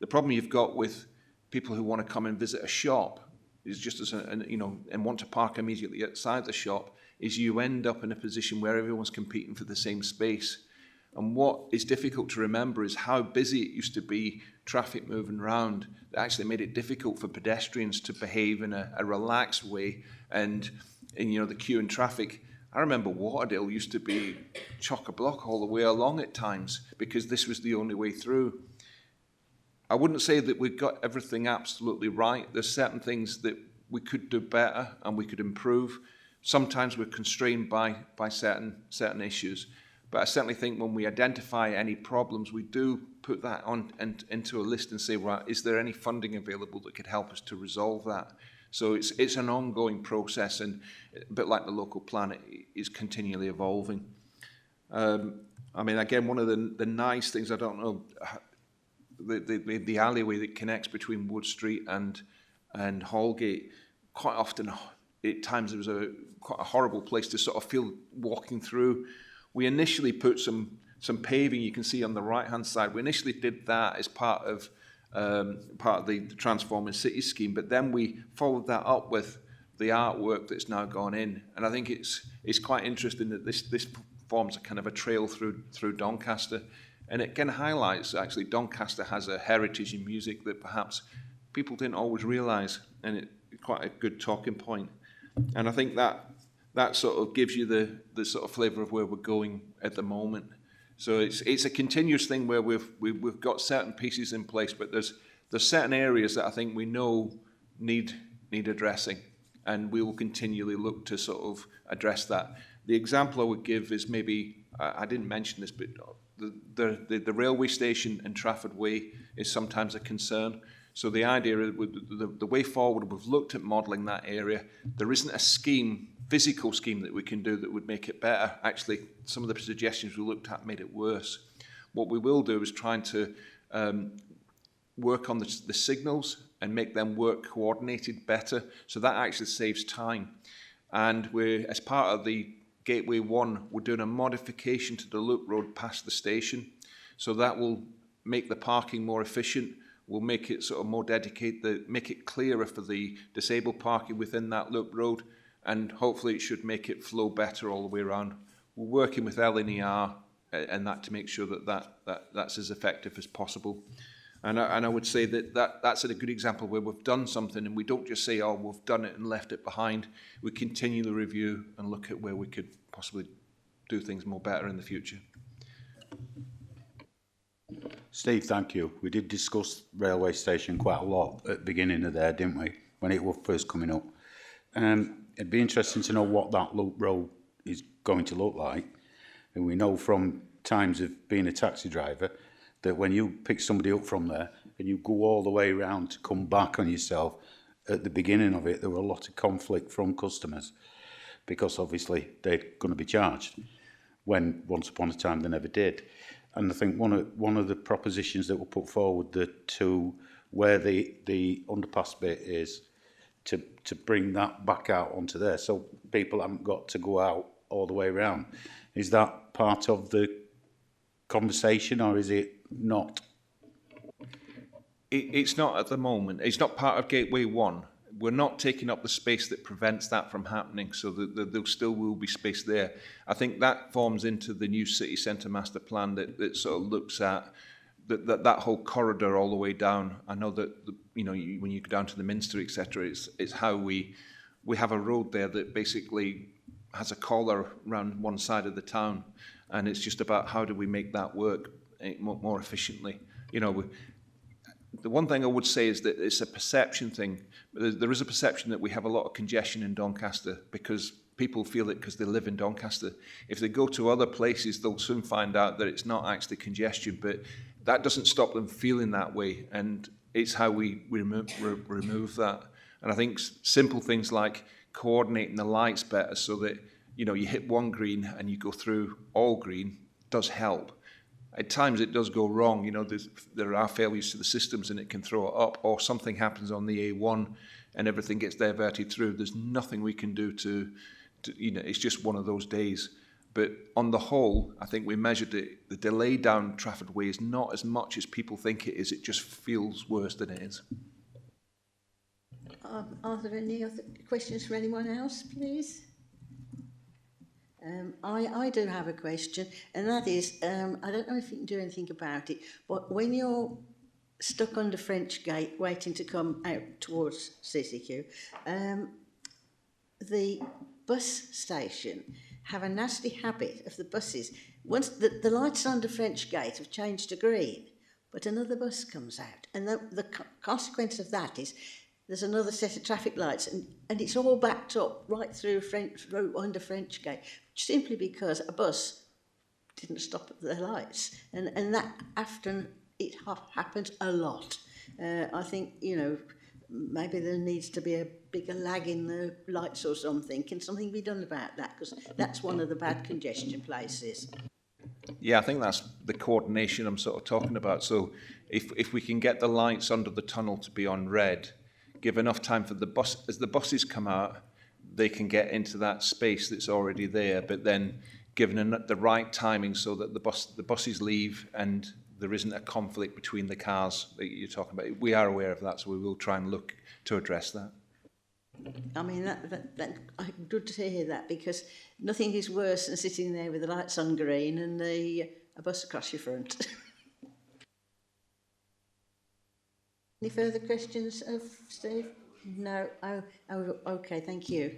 The problem you've got with people who want to come and visit a shop is just as and want to park immediately outside the shop, is you end up in a position where everyone's competing for the same space. And what is difficult to remember is how busy it used to be, traffic moving around. That actually made it difficult for pedestrians to behave in a relaxed way. And you know, the queue in traffic, I remember Waterdale used to be chock-a-block all the way along at times because this was the only way through. I wouldn't say that we've got everything absolutely right. There's certain things that we could do better and we could improve. Sometimes we're constrained by certain issues. But I certainly think when we identify any problems, we do put that on into a list and say, right, is there any funding available that could help us to resolve that? So it's an ongoing process, and a bit like the local plan, it is continually evolving. I mean, again, one of the nice things, I don't know, the alleyway that connects between Wood Street and Hallgate, quite often, at times it was quite a horrible place to sort of feel walking through. We initially put some paving, you can see on the right-hand side. We initially did that as part of the Transforming City scheme, but then we followed that up with the artwork that's now gone in. And I think it's quite interesting that this forms a kind of a trail through Doncaster. And it kind of highlights, actually, Doncaster has a heritage in music that perhaps people didn't always realise, and it's quite a good talking point. And I think that sort of gives you the sort of flavour of where we're going at the moment. So it's a continuous thing where we've got certain pieces in place, but there's certain areas that I think we know need addressing, and we will continually look to sort of address that. The example I would give is maybe, I didn't mention this, but the railway station in Trafford Way is sometimes a concern. So the idea, the way forward, we've looked at modelling that area. There isn't a physical scheme that we can do that would make it better. Actually, some of the suggestions we looked at made it worse. What we will do is trying to work on the signals and make them work coordinated better. So that actually saves time. And as part of the Gateway 1, we're doing a modification to the loop road past the station. So that will make the parking more efficient. We'll make it sort of more dedicated, make it clearer for the disabled parking within that loop road. And hopefully it should make it flow better all the way around. We're working with LNER and that to make sure that's as effective as possible. And I would say that's a good example where we've done something and we don't just say, oh, we've done it and left it behind. We continually review and look at where we could possibly do things more better in the future. Steve, thank you. We did discuss railway station quite a lot at the beginning of there, didn't we, when it was first coming up. It'd be interesting to know what that loop road is going to look like. And we know from times of being a taxi driver that when you pick somebody up from there and you go all the way around to come back on yourself, at the beginning of it, there were a lot of conflict from customers because obviously they're going to be charged when once upon a time they never did. And I think one of the propositions that were put forward to where the underpass bit is to bring that back out onto there so people haven't got to go out all the way around. Is that part of the conversation or is it not? It's not at the moment. It's not part of Gateway 1. We're not taking up the space that prevents that from happening, so that there still will be space there. I think that forms into the new city centre master plan that sort of looks at that whole corridor all the way down. I know that when you go down to the Minster, etc., it's how we have a road there that basically has a collar around one side of the town, and it's just about how do we make that work more efficiently. The one thing I would say is that it's a perception thing. There is a perception that we have a lot of congestion in Doncaster because people feel it because they live in Doncaster. If they go to other places, they'll soon find out that it's not actually congestion, but that doesn't stop them feeling that way, and it's how we remove that. And I think simple things like coordinating the lights better so that you hit one green and you go through all green does help. At times it does go wrong, there are failures to the systems and it can throw it up, or something happens on the A1 and everything gets diverted through. There's nothing we can do to it's just one of those days. But on the whole, I think we measured it, the delay down Trafford Way is not as much as people think it is, it just feels worse than it is. Are there any other questions for anyone else, please? I do have a question, and that is, I don't know if you can do anything about it, but when you're stuck under French Gate waiting to come out towards CCQ, the bus station have a nasty habit of the buses. Once the lights under French Gate have changed to green, but another bus comes out, and the consequence of that is there's another set of traffic lights, and it's all backed up right through under French Gate, simply because a bus didn't stop at the lights, and that often it happens a lot. I think, you know, maybe there needs to be a bigger lag in the lights or something. Can something be done about that? Because that's one of the bad congestion places. Yeah, I think that's the coordination I'm sort of talking about. So if we can get the lights under the tunnel to be on red, give enough time for the bus, as the buses come out, they can get into that space that's already there, but then given the right timing so that the buses leave and there isn't a conflict between the cars that you're talking about. We are aware of that, so we will try and look to address that. I mean, that good to hear that, because nothing is worse than sitting there with the lights on green and a bus across your front. Any further questions of Steve? No? Oh, okay, thank you.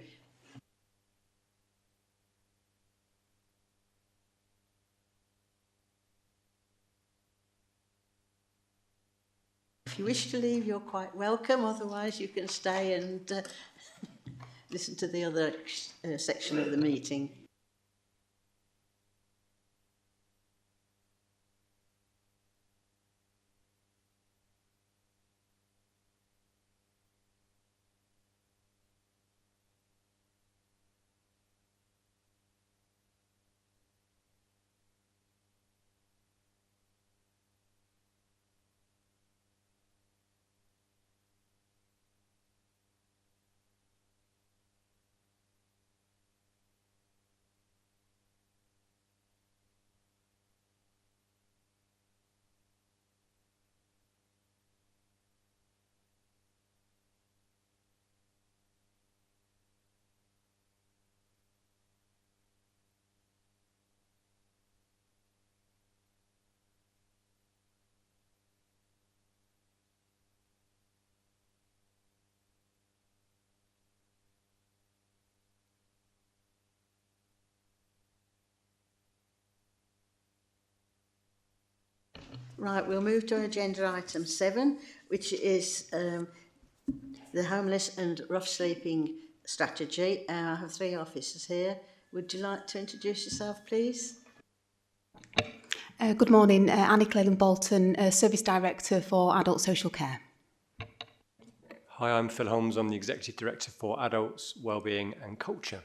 If you wish to leave, you're quite welcome. Otherwise, you can stay and listen to the other section of the meeting. Right, we'll move to agenda item 7, which is the homeless and rough sleeping strategy. I have 3 officers here. Would you like to introduce yourself, please? Good morning, Annie Cleland-Bolton, Service Director for Adult Social Care. Hi, I'm Phil Holmes. I'm the Executive Director for Adults, Wellbeing and Culture.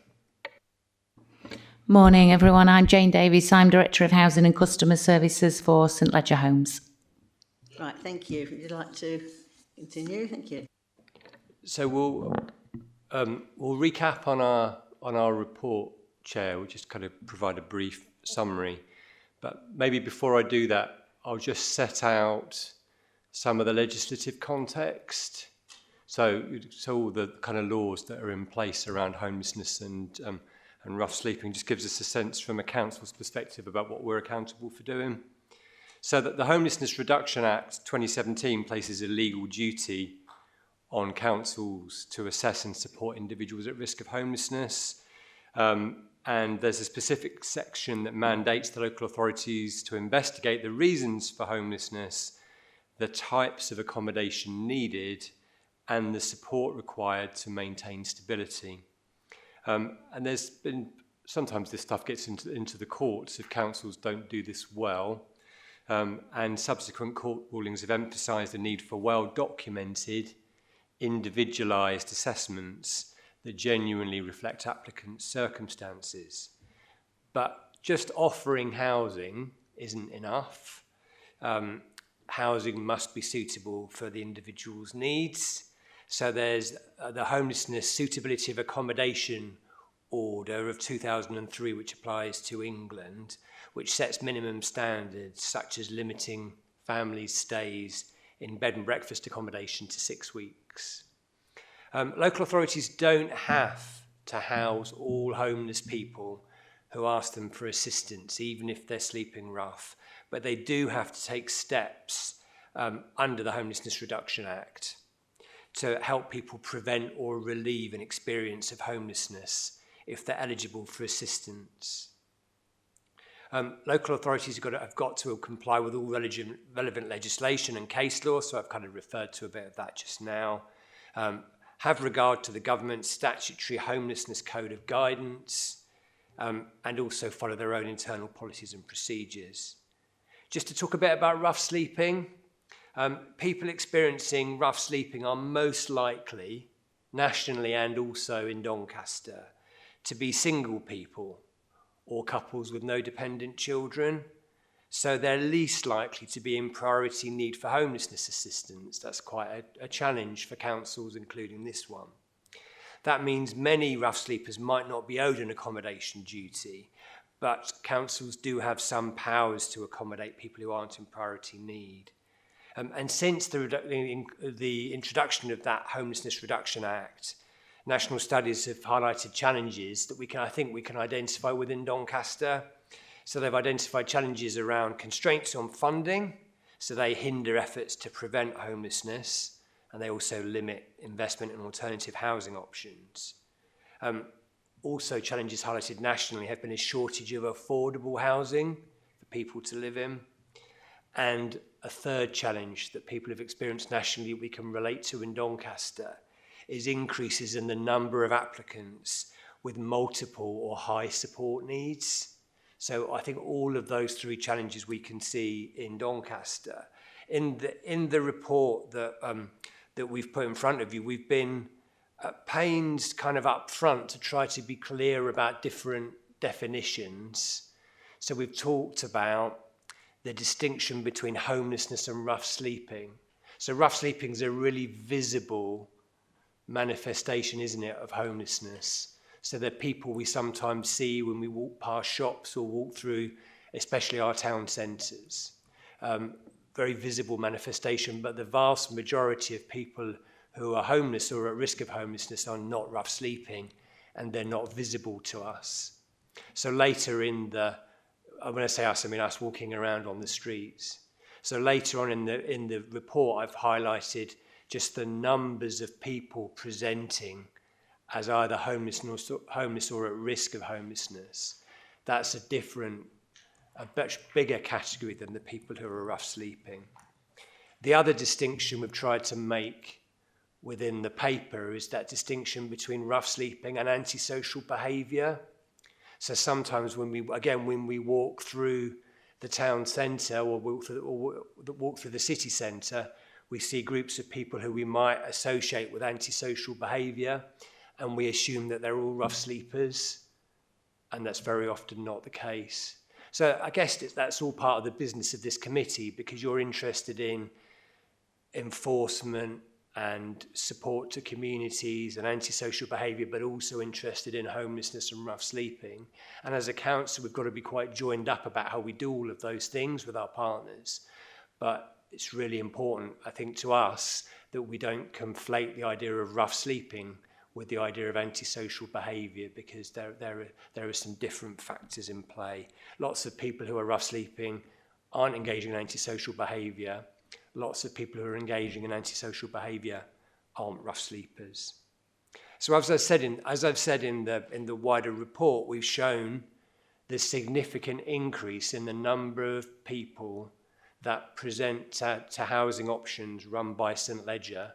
Morning, everyone. I'm Jane Davies. I'm Director of Housing and Customer Services for St Ledger Homes. Right, thank you. Would you like to continue? Thank you. So we'll recap on our report, Chair. We'll just kind of provide a brief summary. But maybe before I do that, I'll just set out some of the legislative context. So all the kind of laws that are in place around homelessness and rough sleeping just gives us a sense from a council's perspective about what we're accountable for doing. So that the Homelessness Reduction Act 2017 places a legal duty on councils to assess and support individuals at risk of homelessness. And there's a specific section that mandates the local authorities to investigate the reasons for homelessness, the types of accommodation needed, and the support required to maintain stability. And there's been, sometimes this stuff gets into the courts if councils don't do this well. And subsequent court rulings have emphasised the need for well-documented, individualised assessments that genuinely reflect applicants' circumstances. But just offering housing isn't enough. Housing must be suitable for the individual's needs. So there's the Homelessness Suitability of Accommodation Order of 2003, which applies to England, which sets minimum standards such as limiting families' stays in bed and breakfast accommodation to 6 weeks. Local authorities don't have to house all homeless people who ask them for assistance, even if they're sleeping rough. But they do have to take steps under the Homelessness Reduction Act to help people prevent or relieve an experience of homelessness if they're eligible for assistance. Local authorities have got to comply with all relevant legislation and case law, so I've kind of referred to a bit of that just now. Have regard to the government's statutory homelessness code of guidance, and also follow their own internal policies and procedures. Just to talk a bit about rough sleeping, people experiencing rough sleeping are most likely, nationally and also in Doncaster, to be single people or couples with no dependent children. So they're least likely to be in priority need for homelessness assistance. That's quite a challenge for councils, including this one. That means many rough sleepers might not be owed an accommodation duty, but councils do have some powers to accommodate people who aren't in priority need. And since the introduction of that Homelessness Reduction Act, national studies have highlighted challenges that I think we can identify within Doncaster. So they've identified challenges around constraints on funding, so they hinder efforts to prevent homelessness, and they also limit investment in alternative housing options. Also, challenges highlighted nationally have been a shortage of affordable housing for people to live in. And a third challenge that people have experienced nationally we can relate to in Doncaster is increases in the number of applicants with multiple or high support needs. So I think all of those three challenges we can see in Doncaster. In the report that we've put in front of you, we've been at pains kind of up front to try to be clear about different definitions. So we've talked about the distinction between homelessness and rough sleeping. So rough sleeping is a really visible manifestation, isn't it, of homelessness. So they're people we sometimes see when we walk past shops or walk through, especially our town centres. Very visible manifestation, but the vast majority of people who are homeless or at risk of homelessness are not rough sleeping, and they're not visible to us. So later in when I say us, I mean us walking around on the streets. So later on in the report, I've highlighted just the numbers of people presenting as either homeless or at risk of homelessness. That's a much bigger category than the people who are rough sleeping. The other distinction we've tried to make within the paper is that distinction between rough sleeping and antisocial behaviour. So sometimes when we walk through the town centre or walk through the city centre, we see groups of people who we might associate with antisocial behaviour, and we assume that they're all rough sleepers, and that's very often not the case. So I guess that's all part of the business of this committee, because you're interested in enforcement and support to communities and antisocial behaviour, but also interested in homelessness and rough sleeping. And as a council, we've got to be quite joined up about how we do all of those things with our partners. But it's really important, I think, to us that we don't conflate the idea of rough sleeping with the idea of antisocial behaviour, because there are some different factors in play. Lots of people who are rough sleeping aren't engaging in antisocial behaviour. Lots of people who are engaging in antisocial behaviour aren't rough sleepers. So as I've said in the wider report, we've shown the significant increase in the number of people that present to housing options run by St Ledger,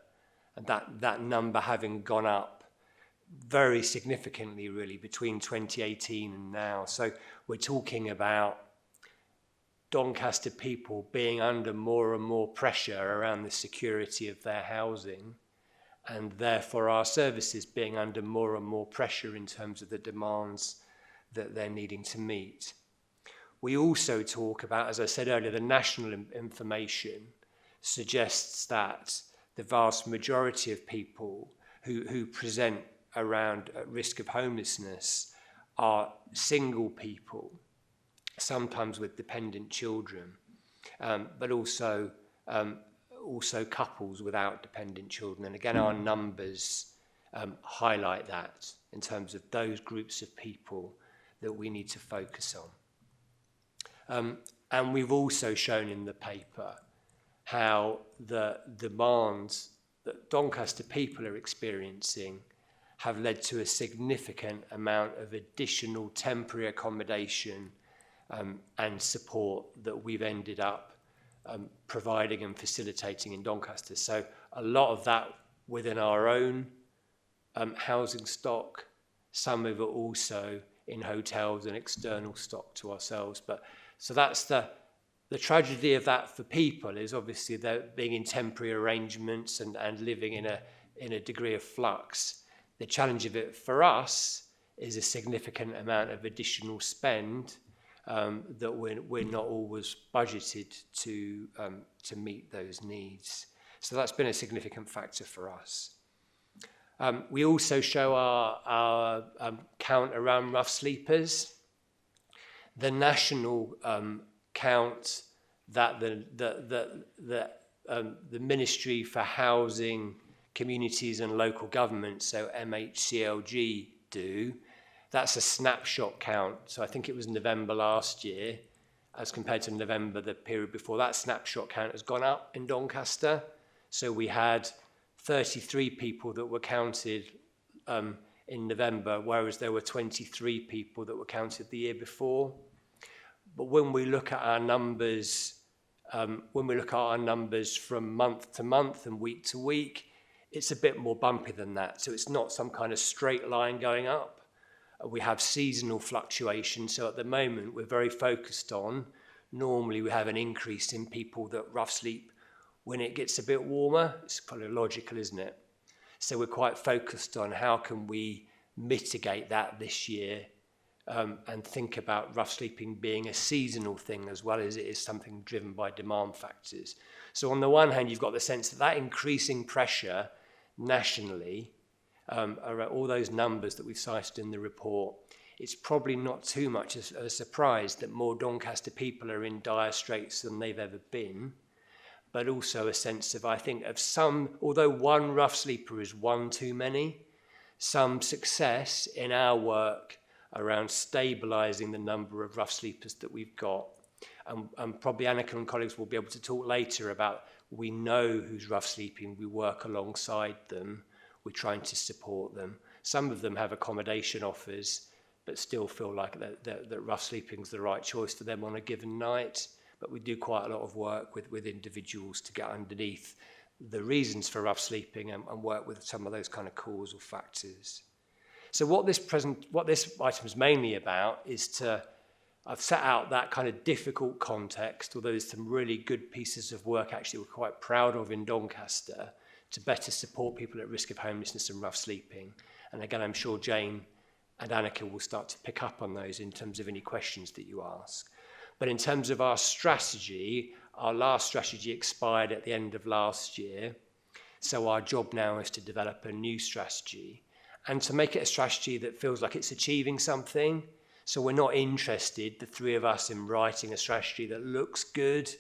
and that number having gone up very significantly, really, between 2018 and now. So we're talking about Doncaster people being under more and more pressure around the security of their housing, and therefore our services being under more and more pressure in terms of the demands that they're needing to meet. We also talk about, as I said earlier, the national information suggests that the vast majority of people who present around at risk of homelessness are single people, sometimes with dependent children, but also couples without dependent children. And again, our numbers highlight that in terms of those groups of people that we need to focus on. And we've also shown in the paper how the demands that Doncaster people are experiencing have led to a significant amount of additional temporary accommodation and support that we've ended up providing and facilitating in Doncaster. So a lot of that within our own housing stock, some of it also in hotels and external stock to ourselves. But so that's the tragedy of that for people, is obviously they're being in temporary arrangements and living in a degree of flux. The challenge of it for us is a significant amount of additional spend that we're not always budgeted to meet those needs. So that's been a significant factor for us. We also show our count around rough sleepers. The national count that the Ministry for Housing, Communities and Local Government, so MHCLG, do, that's a snapshot count. So I think it was November last year, as compared to November the period before. That snapshot count has gone up in Doncaster. So we had 33 people that were counted in November, whereas there were 23 people that were counted the year before. But when we look at our numbers, from month to month and week to week, it's a bit more bumpy than that. So it's not some kind of straight line going up. We have seasonal fluctuation. So at the moment, we're very focused on, normally we have an increase in people that rough sleep when it gets a bit warmer. It's probably logical, isn't it? So we're quite focused on how can we mitigate that this year and think about rough sleeping being a seasonal thing as well as it is something driven by demand factors. So on the one hand, you've got the sense that increasing pressure nationally, around all those numbers that we've cited in the report, it's probably not too much of a surprise that more Doncaster people are in dire straits than they've ever been, but also a sense of, I think, of some, although one rough sleeper is one too many, some success in our work around stabilising the number of rough sleepers that we've got. And probably Annika and colleagues will be able to talk later about, we know who's rough sleeping, we work alongside them, we're trying to support them. Some of them have accommodation offers, but still feel like that rough sleeping is the right choice for them on a given night. But we do quite a lot of work with individuals to get underneath the reasons for rough sleeping and work with some of those kind of causal factors. So what this item is mainly about is I've set out that kind of difficult context, although there's some really good pieces of work actually we're quite proud of in Doncaster to better support people at risk of homelessness and rough sleeping. And again, I'm sure Jane and Annika will start to pick up on those in terms of any questions that you ask. But in terms of our strategy, our last strategy expired at the end of last year. So our job now is to develop a new strategy and to make it a strategy that feels like it's achieving something. So we're not interested, the three of us, in writing a strategy that looks good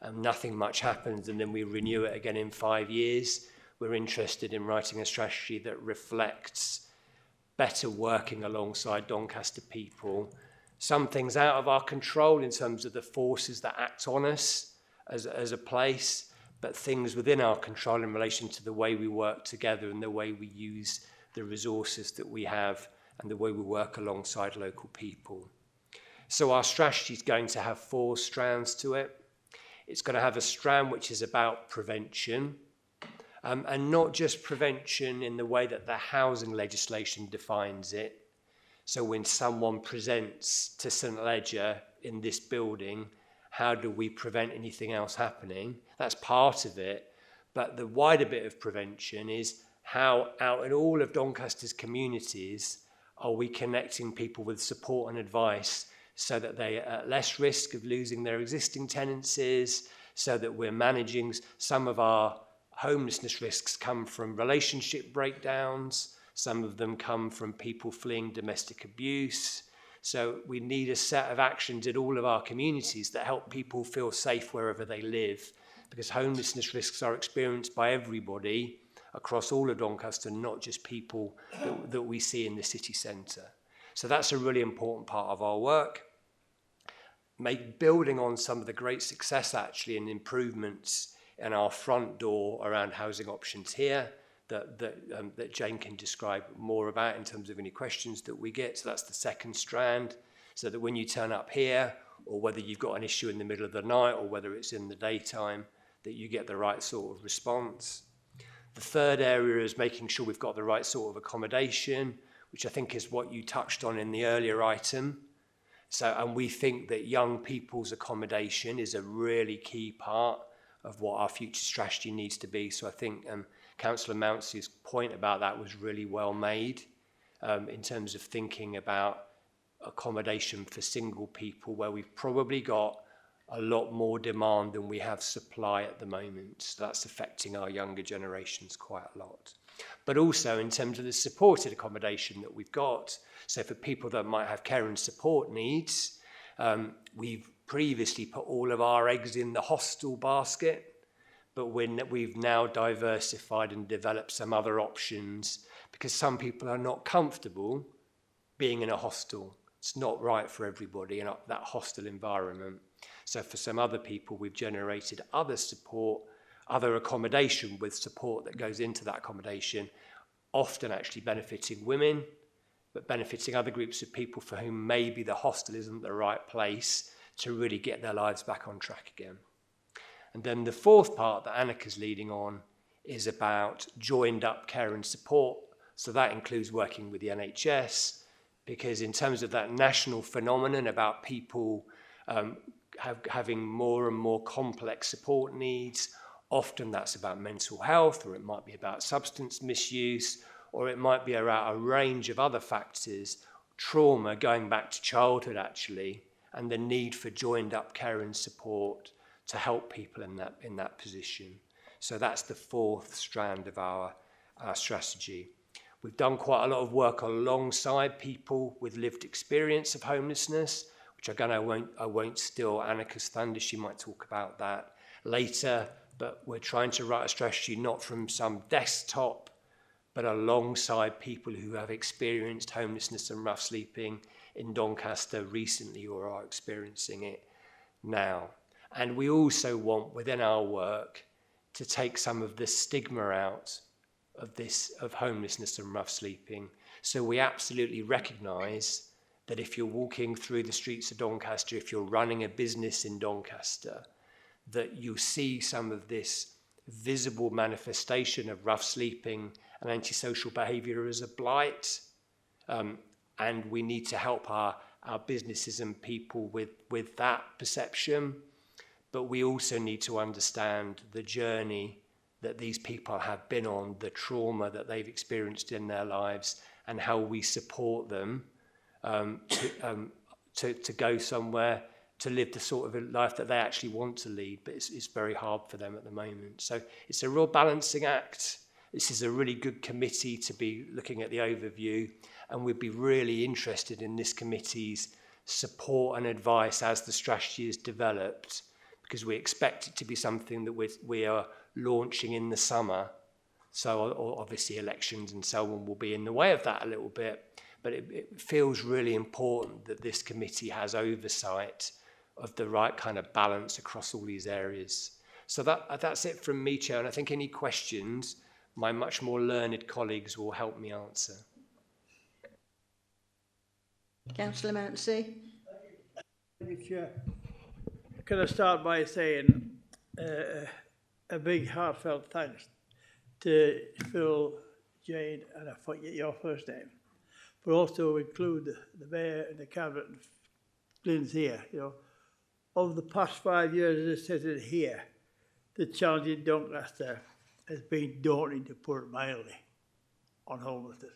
and nothing much happens and then we renew it again in 5 years. We're interested in writing a strategy that reflects better working alongside Doncaster people, some things out of our control in terms of the forces that act on us as a place, but things within our control in relation to the way we work together and the way we use the resources that we have and the way we work alongside local people. So our strategy is going to have 4 strands to it. It's going to have a strand which is about prevention, and not just prevention in the way that the housing legislation defines it. So when someone presents to St Ledger in this building, how do we prevent anything else happening? That's part of it. But the wider bit of prevention is how out in all of Doncaster's communities are we connecting people with support and advice so that they are at less risk of losing their existing tenancies, so that we're managing some of our homelessness risks come from relationship breakdowns. Some of them come from people fleeing domestic abuse. So we need a set of actions in all of our communities that help people feel safe wherever they live, because homelessness risks are experienced by everybody across all of Doncaster, not just people that we see in the city centre. So that's a really important part of our work. Building on some of the great success actually and improvements in our front door around housing options here that Jane can describe more about in terms of any questions that we get. So that's the second strand, so that when you turn up here, or whether you've got an issue in the middle of the night or whether it's in the daytime, that you get the right sort of response. The third area is making sure we've got the right sort of accommodation, which I think is what you touched on in the earlier item. So, and we think that young people's accommodation is a really key part of what our future strategy needs to be. So I think Councillor Mountsee's point about that was really well made in terms of thinking about accommodation for single people, where we've probably got a lot more demand than we have supply at the moment. So that's affecting our younger generations quite a lot. But also in terms of the supported accommodation that we've got. So for people that might have care and support needs, we've previously put all of our eggs in the hostel basket, but we've now diversified and developed some other options because some people are not comfortable being in a hostel. It's not right for everybody in that hostel environment. So for some other people, we've generated other support, other accommodation with support that goes into that accommodation, often actually benefiting women, but benefiting other groups of people for whom maybe the hostel isn't the right place to really get their lives back on track again. And then the fourth part that Annika's leading on is about joined up care and support. So that includes working with the NHS, because in terms of that national phenomenon about people having more and more complex support needs, often that's about mental health, or it might be about substance misuse, or it might be around a range of other factors, trauma going back to childhood actually, and the need for joined up care and support to help people in that position. So that's the fourth strand of our strategy. We've done quite a lot of work alongside people with lived experience of homelessness, which again I won't steal Annika's thunder. She might talk about that later, but we're trying to write a strategy not from some desktop, but alongside people who have experienced homelessness and rough sleeping in Doncaster recently or are experiencing it now. And we also want within our work to take some of the stigma out of homelessness and rough sleeping. So we absolutely recognise that if you're walking through the streets of Doncaster, if you're running a business in Doncaster, that you see some of this visible manifestation of rough sleeping and antisocial behaviour as a blight. And we need to help our businesses and people with that perception. But we also need to understand the journey that these people have been on, the trauma that they've experienced in their lives, and how we support them to go somewhere to live the sort of life that they actually want to lead, but it's very hard for them at the moment. So it's a real balancing act. This is a really good committee to be looking at the overview, and we'd be really interested in this committee's support and advice as the strategy is developed, because we expect it to be something that we are launching in the summer. So obviously elections and so on will be in the way of that a little bit, but it feels really important that this committee has oversight of the right kind of balance across all these areas. So that's it from me, Chair, and I think any questions my much more learned colleagues will help me answer. Councillor Mountsie. Thank you, Chair. Can I start by saying a big heartfelt thanks to Phil, Jane, and I forget your first name, but also include the Mayor and the Cabinet and Glyn's here. You know, over the past 5 years, as I said it here, the challenge in Doncaster has been daunting, to put it mildly, on homelessness.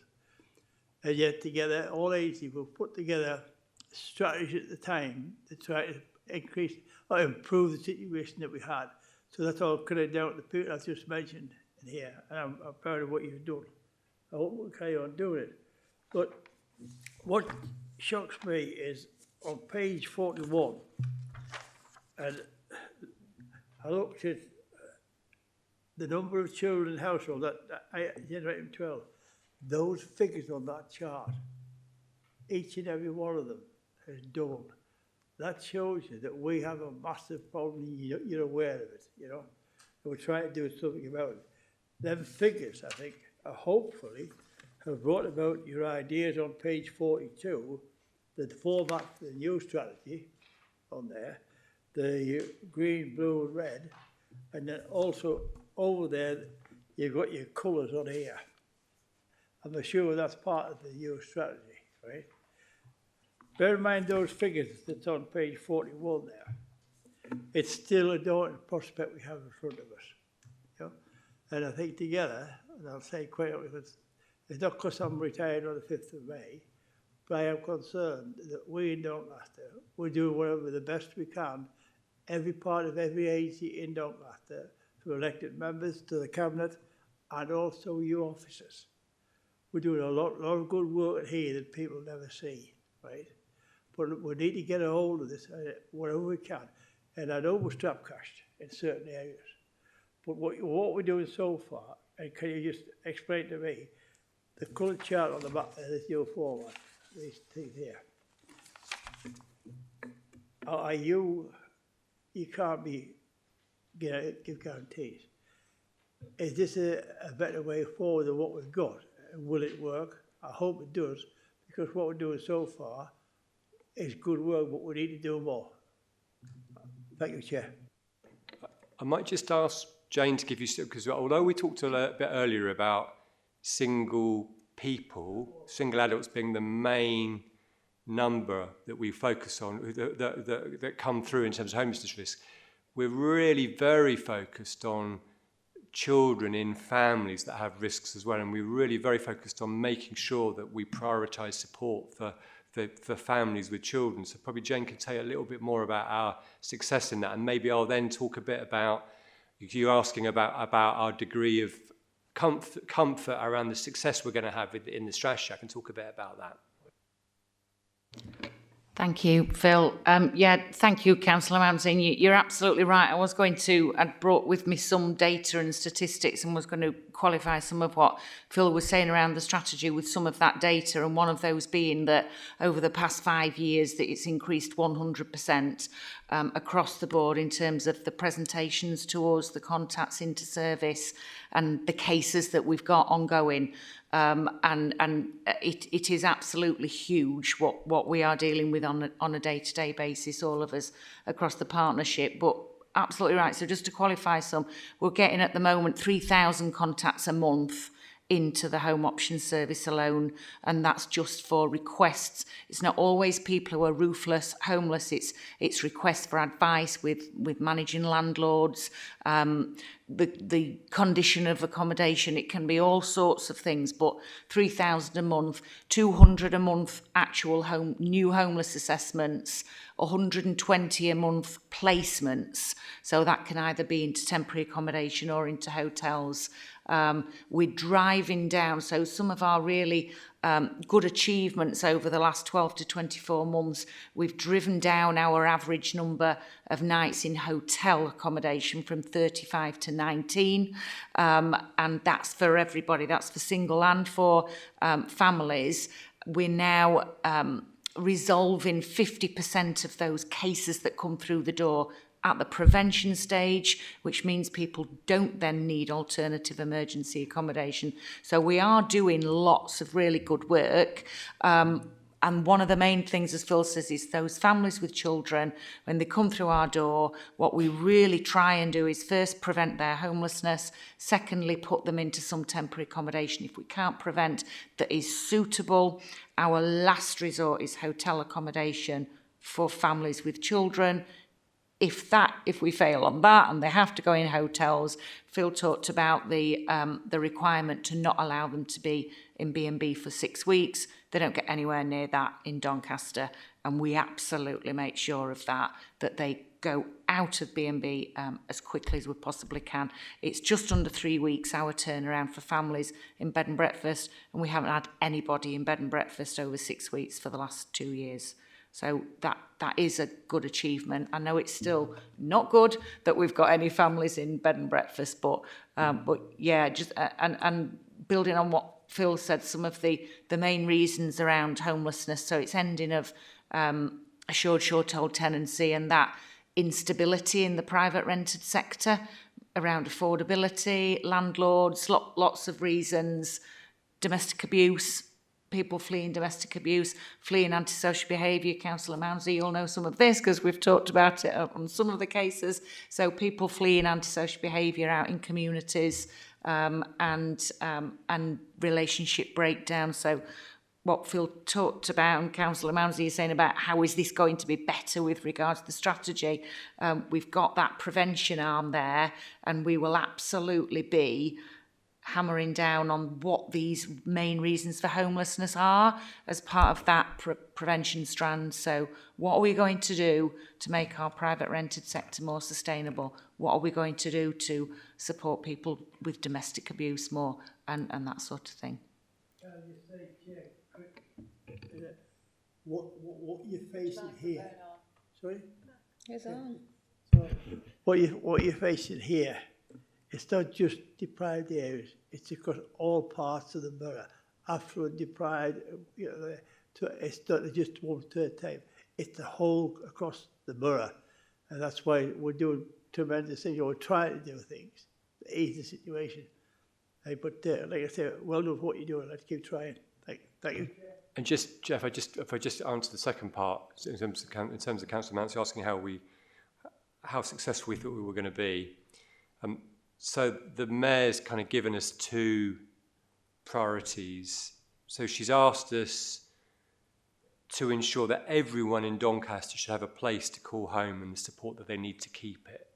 And yet together, all agencies will put together strategies at the time to try to increase or improve the situation that we had. So that's all credit down to the people I've just mentioned in here, and I'm proud of what you've done. I hope we'll carry on doing it. But what shocks me is on page 41, and I looked at the number of children in household that I generated 12. Those figures on that chart each and every one of them has done. That shows you that we have a massive problem, you're aware of it, you know, and we're trying to do something about it. Them figures, I think, hopefully have brought about your ideas on page 42, the format for the new strategy on there, the green, blue, and red, and then also over there, you've got your colours on here. I'm sure that's part of the new strategy, right? Bear in mind those figures that's on page 41 there. It's still a daunting prospect we have in front of us. You know? And I think together, and I'll say quite honestly, it's not because I'm retired on the 5th of May, but I am concerned that we in Doncaster, we do whatever the best we can, every part of every agency in Doncaster, from elected members to the Cabinet, and also you officers. We're doing a lot of good work here that people never see, right? But we need to get a hold of this wherever we can. And I know we're strap-cashed in certain areas. But what we're doing so far, and can you just explain to me, the coloured chart on the back of this new format, these things here. You can't give guarantees. Is this a better way forward than what we've got? Will it work? I hope it does, because what we're doing so far is good work, but we need to do more. Thank you, Chair. I might just ask Jane to give you, because although we talked a bit earlier about single adults being the main number that we focus on, that come through in terms of homelessness risk, we're really very focused on children in families that have risks as well, and we're really very focused on making sure that we prioritise support for families with children. So probably Jane can tell you a little bit more about our success in that, and maybe I'll then talk a bit about, you asking about our degree of comfort around the success we're going to have in the strategy. I can talk a bit about that. Thank you, Phil. Thank you, Councillor Ramsey. You're absolutely right. I'd brought with me some data and statistics and was going to qualify some of what Phil was saying around the strategy with some of that data, and one of those being that over the past 5 years that it's increased 100% across the board in terms of the presentations to us, the contacts into service and the cases that we've got ongoing. It is absolutely huge what we are dealing with on a day-to-day basis, all of us across the partnership. But absolutely right. So just to qualify some, we're getting at the moment 3,000 contacts a month into the home option service alone, and that's just for requests. It's not always people who are roofless, homeless. It's requests for advice with managing landlords, the condition of accommodation. It can be all sorts of things, but 3,000 a month, 200 a month actual new homeless assessments, 120 a month placements. So that can either be into temporary accommodation or into hotels. We're driving down, so some of our really good achievements over the last 12 to 24 months, we've driven down our average number of nights in hotel accommodation from 35 to 19, and that's for everybody, that's for single and for families. We're now resolving 50% of those cases that come through the door at the prevention stage, which means people don't then need alternative emergency accommodation. So we are doing lots of really good work. And one of the main things, as Phil says, is those families with children, when they come through our door, what we really try and do is first prevent their homelessness, secondly, put them into some temporary accommodation if we can't prevent, that is suitable. Our last resort is hotel accommodation for families with children. If we fail on that and they have to go in hotels, Phil talked about the requirement to not allow them to be in B&B for 6 weeks. They don't get anywhere near that in Doncaster, and we absolutely make sure of that they go out of B&B as quickly as we possibly can. It's just under 3 weeks, our turnaround for families in bed and breakfast, and we haven't had anybody in bed and breakfast over 6 weeks for the last 2 years. So that is a good achievement. I know it's still not good that we've got any families in bed and breakfast, but yeah, just and building on what Phil said, some of the main reasons around homelessness. So it's ending of assured short-hold tenancy and that instability in the private rented sector around affordability, landlords, lots of reasons, domestic abuse, people fleeing domestic abuse, fleeing antisocial behaviour. Councillor Mounsey, you'll know some of this because we've talked about it on some of the cases. So people fleeing antisocial behaviour out in communities, and relationship breakdown. So what Phil talked about, and Councillor Mounsey is saying about how is this going to be better with regards to the strategy. We've got that prevention arm there, and we will absolutely be hammering down on what these main reasons for homelessness are as part of that prevention strand. So what are we going to do to make our private rented sector more sustainable? What are we going to do to support people with domestic abuse more, and that sort of thing? What you're facing here. Sorry? It's on. So what you're facing here, it's not just deprived areas, it's across all parts of the borough. Affluent, deprived, it's not just one third time, it's the whole across the borough. And that's why we're doing tremendous things, we're trying to do things to ease the situation. But like I say, well done for what you're doing, let's keep trying. Thank you. And just, Jeff, if I just answer the second part, in terms of Councillor Mounsey asking how successful we thought we were going to be. So the Mayor's kind of given us two priorities. So she's asked us to ensure that everyone in Doncaster should have a place to call home and the support that they need to keep it.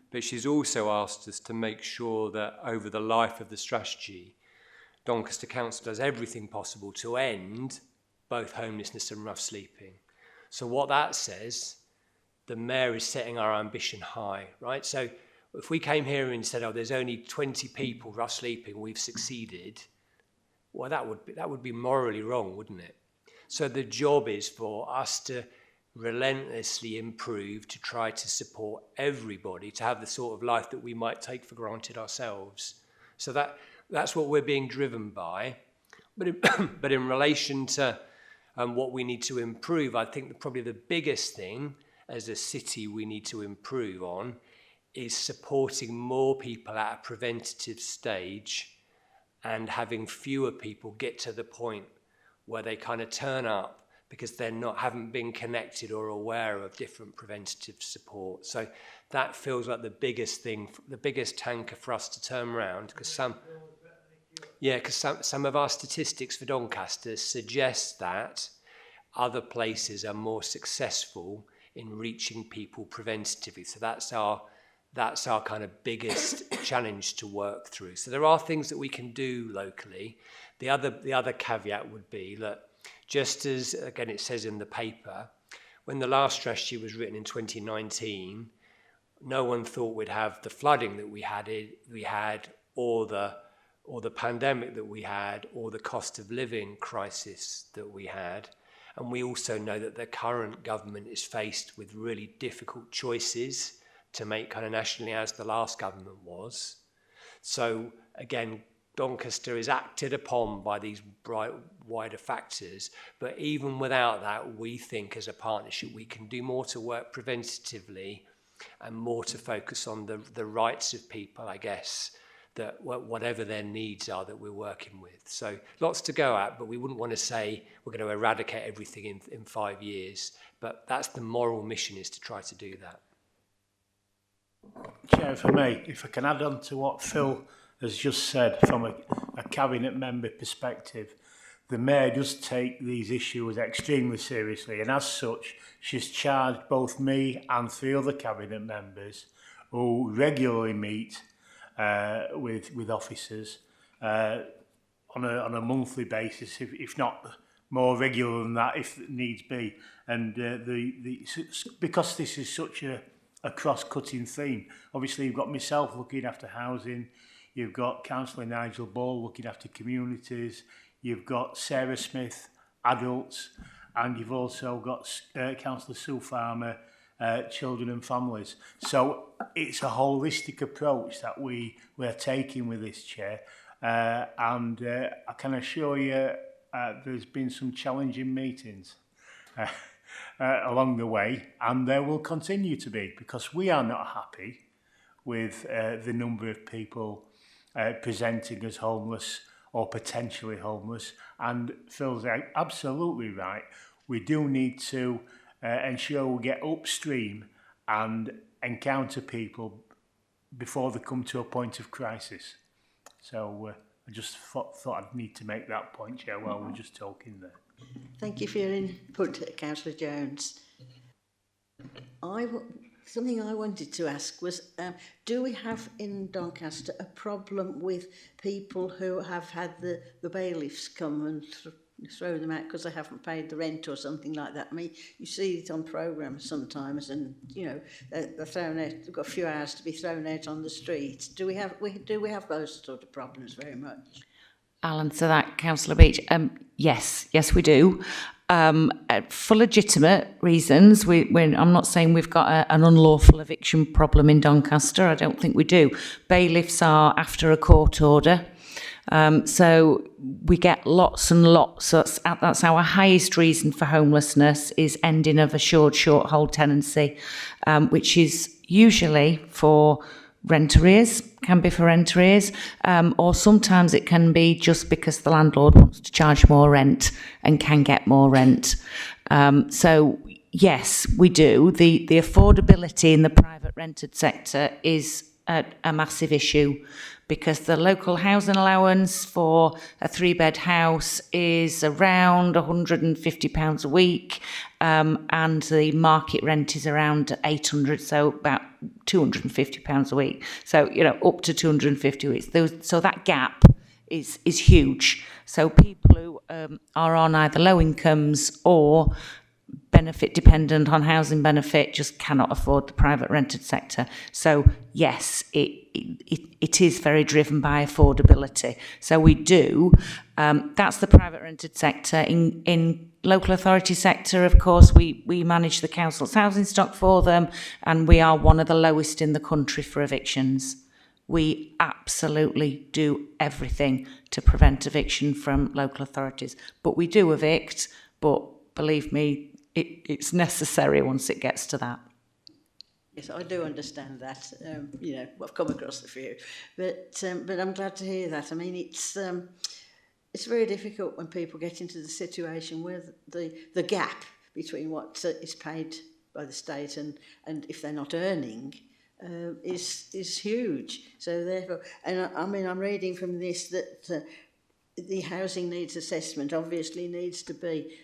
But she's also asked us to make sure that over the life of the strategy, Doncaster Council does everything possible to end both homelessness and rough sleeping. So what that says, the Mayor is setting our ambition high, right? So if we came here and said, oh, there's only 20 people rough sleeping, we've succeeded, well, that would be morally wrong, wouldn't it? So the job is for us to relentlessly improve, to try to support everybody to have the sort of life that we might take for granted ourselves. So that's what we're being driven by. But in relation to what we need to improve, I think probably the biggest thing as a city we need to improve on is supporting more people at a preventative stage and having fewer people get to the point where they kind of turn up because haven't been connected or aware of different preventative support. So that feels like the biggest thing, the biggest tanker for us to turn around, because some of our statistics for Doncaster suggest that other places are more successful in reaching people preventatively. So that's our kind of biggest challenge to work through. So there are things that we can do locally. The other caveat would be that just as, again, it says in the paper, when the last strategy was written in 2019, no one thought we'd have the flooding that we had, or the pandemic that we had, or the cost of living crisis that we had. And we also know that the current government is faced with really difficult choices to make kind of nationally, as the last government was. So again, Doncaster is acted upon by these wider factors, but even without that, we think as a partnership we can do more to work preventatively and more to focus on the rights of people, I guess, that whatever their needs are that we're working with. So lots to go at, but we wouldn't want to say we're going to eradicate everything in 5 years, but that's the moral mission, is to try to do that. Chair, for me, if I can add on to what Phil has just said from a cabinet member perspective, the Mayor does take these issues extremely seriously, and as such, she's charged both me and 3 other cabinet members who regularly meet with officers on a monthly basis, if not more regular than that, if needs be. And because this is such a cross-cutting theme, obviously you've got myself looking after housing, you've got Councillor Nigel Ball looking after communities, you've got Sarah Smith, adults, and you've also got Councillor Sue Farmer, children and families. So it's a holistic approach that we're taking with this, Chair. and I can assure you there's been some challenging meetings along the way, and there will continue to be, because we are not happy with the number of people presenting as homeless or potentially homeless. And Phil's absolutely right. We do need to ensure we get upstream and encounter people before they come to a point of crisis. So I just thought I'd need to make that point, Chair, while we're just talking there. Thank you for your input, Councillor Jones. Something I wanted to ask was, do we have in Doncaster a problem with people who have had the bailiffs come and throw them out because they haven't paid the rent or something like that? I mean, you see it on programmes sometimes, and you know they're thrown out. They've got a few hours to be thrown out on the street. Do we have those sort of problems very much? I'll answer that, Councillor Beach. Yes, we do. For legitimate reasons. I'm not saying we've got an unlawful eviction problem in Doncaster. I don't think we do. Bailiffs are after a court order. So we get lots and lots. That's our highest reason for homelessness, is ending of assured short hold tenancy, which is usually for rent arrears, can be for rent arrears, or sometimes it can be just because the landlord wants to charge more rent and can get more rent. So yes, we do. The affordability in the private rented sector is a massive issue, because the local housing allowance for a 3-bed house is around £150 a week, and the market rent is around 800, so about £250 a week. So, you know, up to 250 weeks. So that gap is huge. So people who are on either low incomes or benefit dependent on housing benefit just cannot afford the private rented sector. So yes, it is very driven by affordability. So we do, that's the private rented sector. In local authority sector, of course, we manage the council's housing stock for them, and we are one of the lowest in the country for evictions. We absolutely do everything to prevent eviction from local authorities. But we do evict, but believe me, it's necessary once it gets to that. Yes, I do understand that. You know, I've come across a few, but I'm glad to hear that. I mean, it's very difficult when people get into the situation where the gap between what is paid by the state and if they're not earning is huge. So therefore, and I mean, I'm reading from this that the housing needs assessment obviously needs to be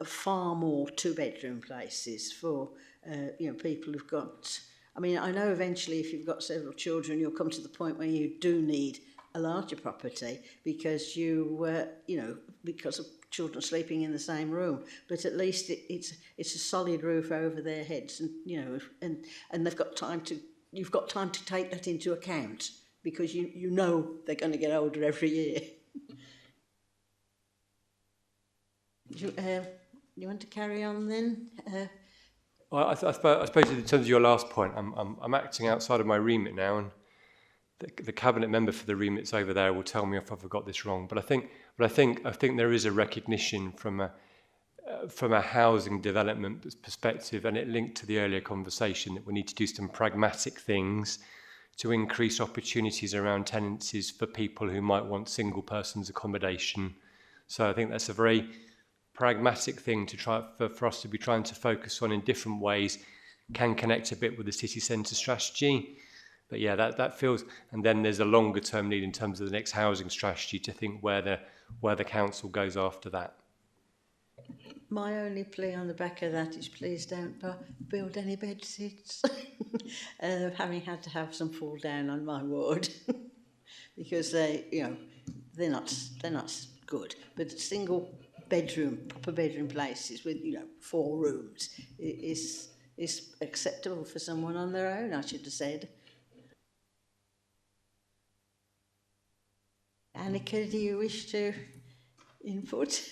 far more 2-bedroom places for you know, people who've got. I mean, I know eventually if you've got several children, you'll come to the point where you do need a larger property because you know, because of children sleeping in the same room. But at least it's a solid roof over their heads, and you know, and they've got time to. You've got time to take that into account because you know they're going to get older every year. You want to carry on then? Well, I suppose in terms of your last point, I'm acting outside of my remit now, and the cabinet member for the remits over there will tell me if I've got this wrong. But I think there is a recognition from a housing development perspective, and it linked to the earlier conversation, that we need to do some pragmatic things to increase opportunities around tenancies for people who might want single persons accommodation. So I think that's a very pragmatic thing to try for us to be trying to focus on in different ways, can connect a bit with the city centre strategy. But yeah, that feels, and then there's a longer term need in terms of the next housing strategy to think where the council goes after that. My only plea on the back of that is please don't build any bed sits. Having had to have some fall down on my ward because they're not good. But single bedroom, proper bedroom places with 4 rooms is acceptable for someone on their own, I should have said. Annika, do you wish to input?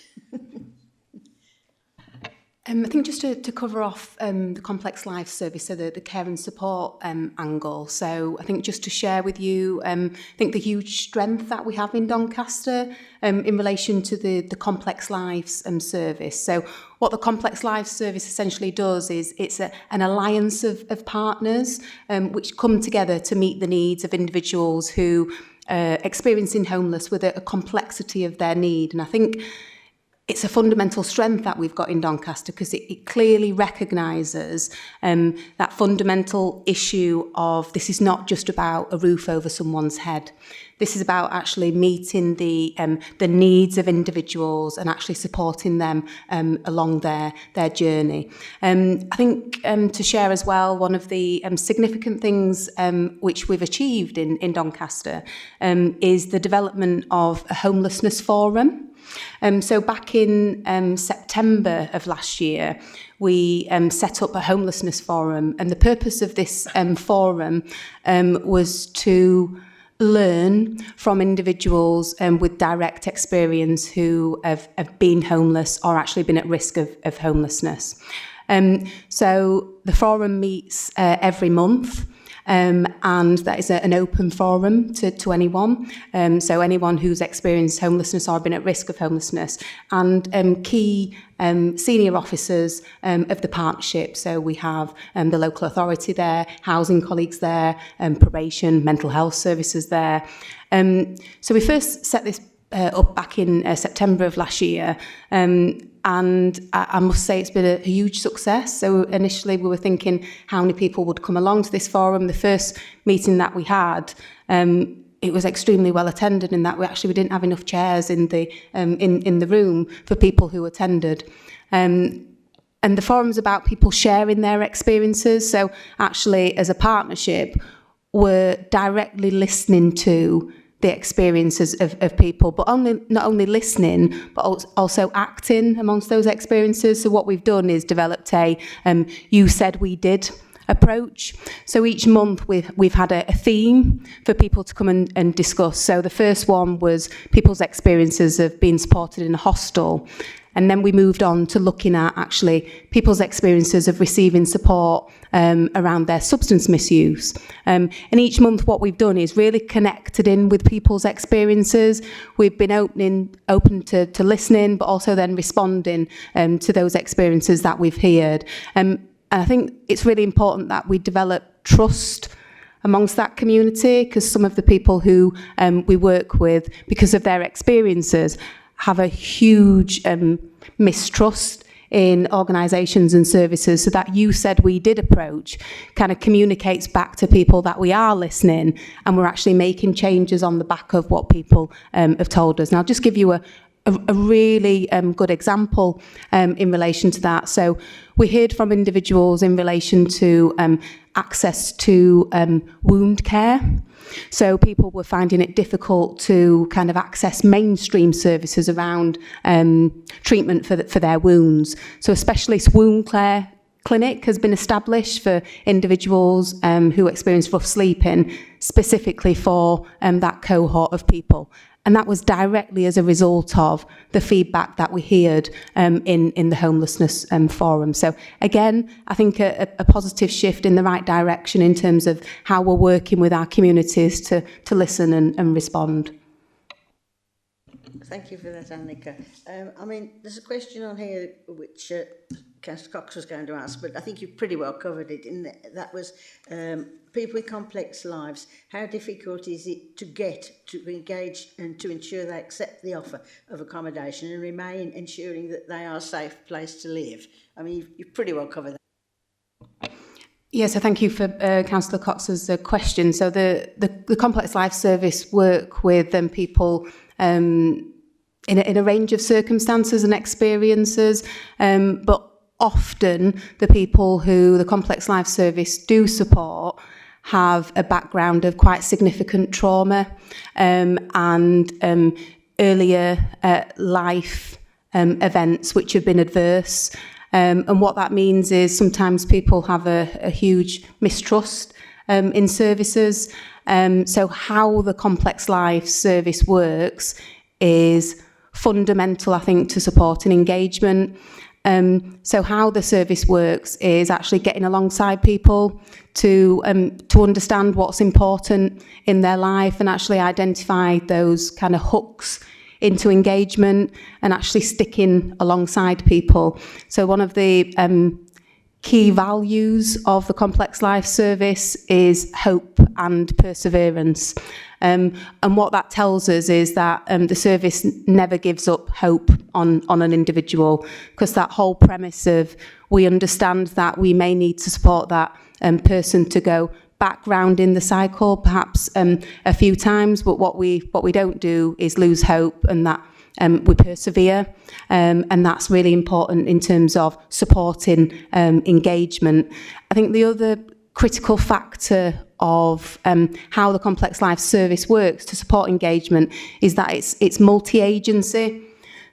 I think just to cover off the complex life service, so the care and support angle. So I think just to share with you, I think the huge strength that we have in Doncaster in relation to the complex lives service. So what the complex lives service essentially does is it's an alliance of partners which come together to meet the needs of individuals who experiencing homeless with a complexity of their need. And I think it's a fundamental strength that we've got in Doncaster because it clearly recognises that fundamental issue of this is not just about a roof over someone's head. This is about actually meeting the needs of individuals and actually supporting them along their journey. I think to share as well, one of the significant things which we've achieved in Doncaster is the development of a homelessness forum. So back in September of last year, we set up a homelessness forum, and the purpose of this forum was to learn from individuals with direct experience who have been homeless or actually been at risk of homelessness. So the forum meets every month. And that is an open forum to anyone. So anyone who's experienced homelessness or been at risk of homelessness, and key senior officers of the partnership. So we have the local authority there, housing colleagues there, probation, mental health services there. So we first set this up back in September of last year. And I must say it's been a huge success. So initially we were thinking how many people would come along to this forum. The first meeting that we had, it was extremely well attended in that we didn't have enough chairs in the room for people who attended. And the forum's about people sharing their experiences. So actually as a partnership, we're directly listening to the experiences of people, but not only listening, but also acting amongst those experiences. So what we've done is developed a you said we did approach. So each month we've had a theme for people to come and discuss. So the first one was people's experiences of being supported in a hostel. And then we moved on to looking at actually people's experiences of receiving support around their substance misuse. And each month what we've done is really connected in with people's experiences. We've been open to listening, but also then responding to those experiences that we've heard. And I think it's really important that we develop trust amongst that community, because some of the people who we work with, because of their experiences, have a huge mistrust in organisations and services. So that you said we did approach kind of communicates back to people that we are listening and we're actually making changes on the back of what people have told us. And I'll just give you a really good example in relation to that. So we heard from individuals in relation to access to wound care. So people were finding it difficult to kind of access mainstream services around treatment for their wounds. So a specialist wound care clinic has been established for individuals who experience rough sleeping, specifically for that cohort of people. And that was directly as a result of the feedback that we heard in the homelessness forum. So again, I think a positive shift in the right direction in terms of how we're working with our communities to listen and respond. Thank you for that, Annika. I mean, there's a question on here which Councillor Cox was going to ask, but I think you've pretty well covered it. That was people with complex lives. How difficult is it to get to engage and to ensure they accept the offer of accommodation and remain ensuring that they are a safe place to live? I mean, you've pretty well covered that. Yeah, so thank you for Councillor Cox's question. So the Complex Life Service work with people in a range of circumstances and experiences, but often the people who the Complex Life Service do support have a background of quite significant trauma and earlier life events which have been adverse. And what that means is sometimes people have a huge mistrust in services. So how the Complex Life Service works is fundamental, I think, to supporting engagement. So how the service works is actually getting alongside people to understand what's important in their life and actually identify those kind of hooks into engagement and actually sticking alongside people. So one of the key values of the Complex Life Service is hope and perseverance. And what that tells us is that the service never gives up hope on an individual, because that whole premise of we understand that we may need to support that person to go back round in the cycle perhaps a few times, but what we don't do is lose hope, and that we persevere, and that's really important in terms of supporting engagement. I think the other critical factor of how the Complex Life Service works to support engagement is that it's multi-agency.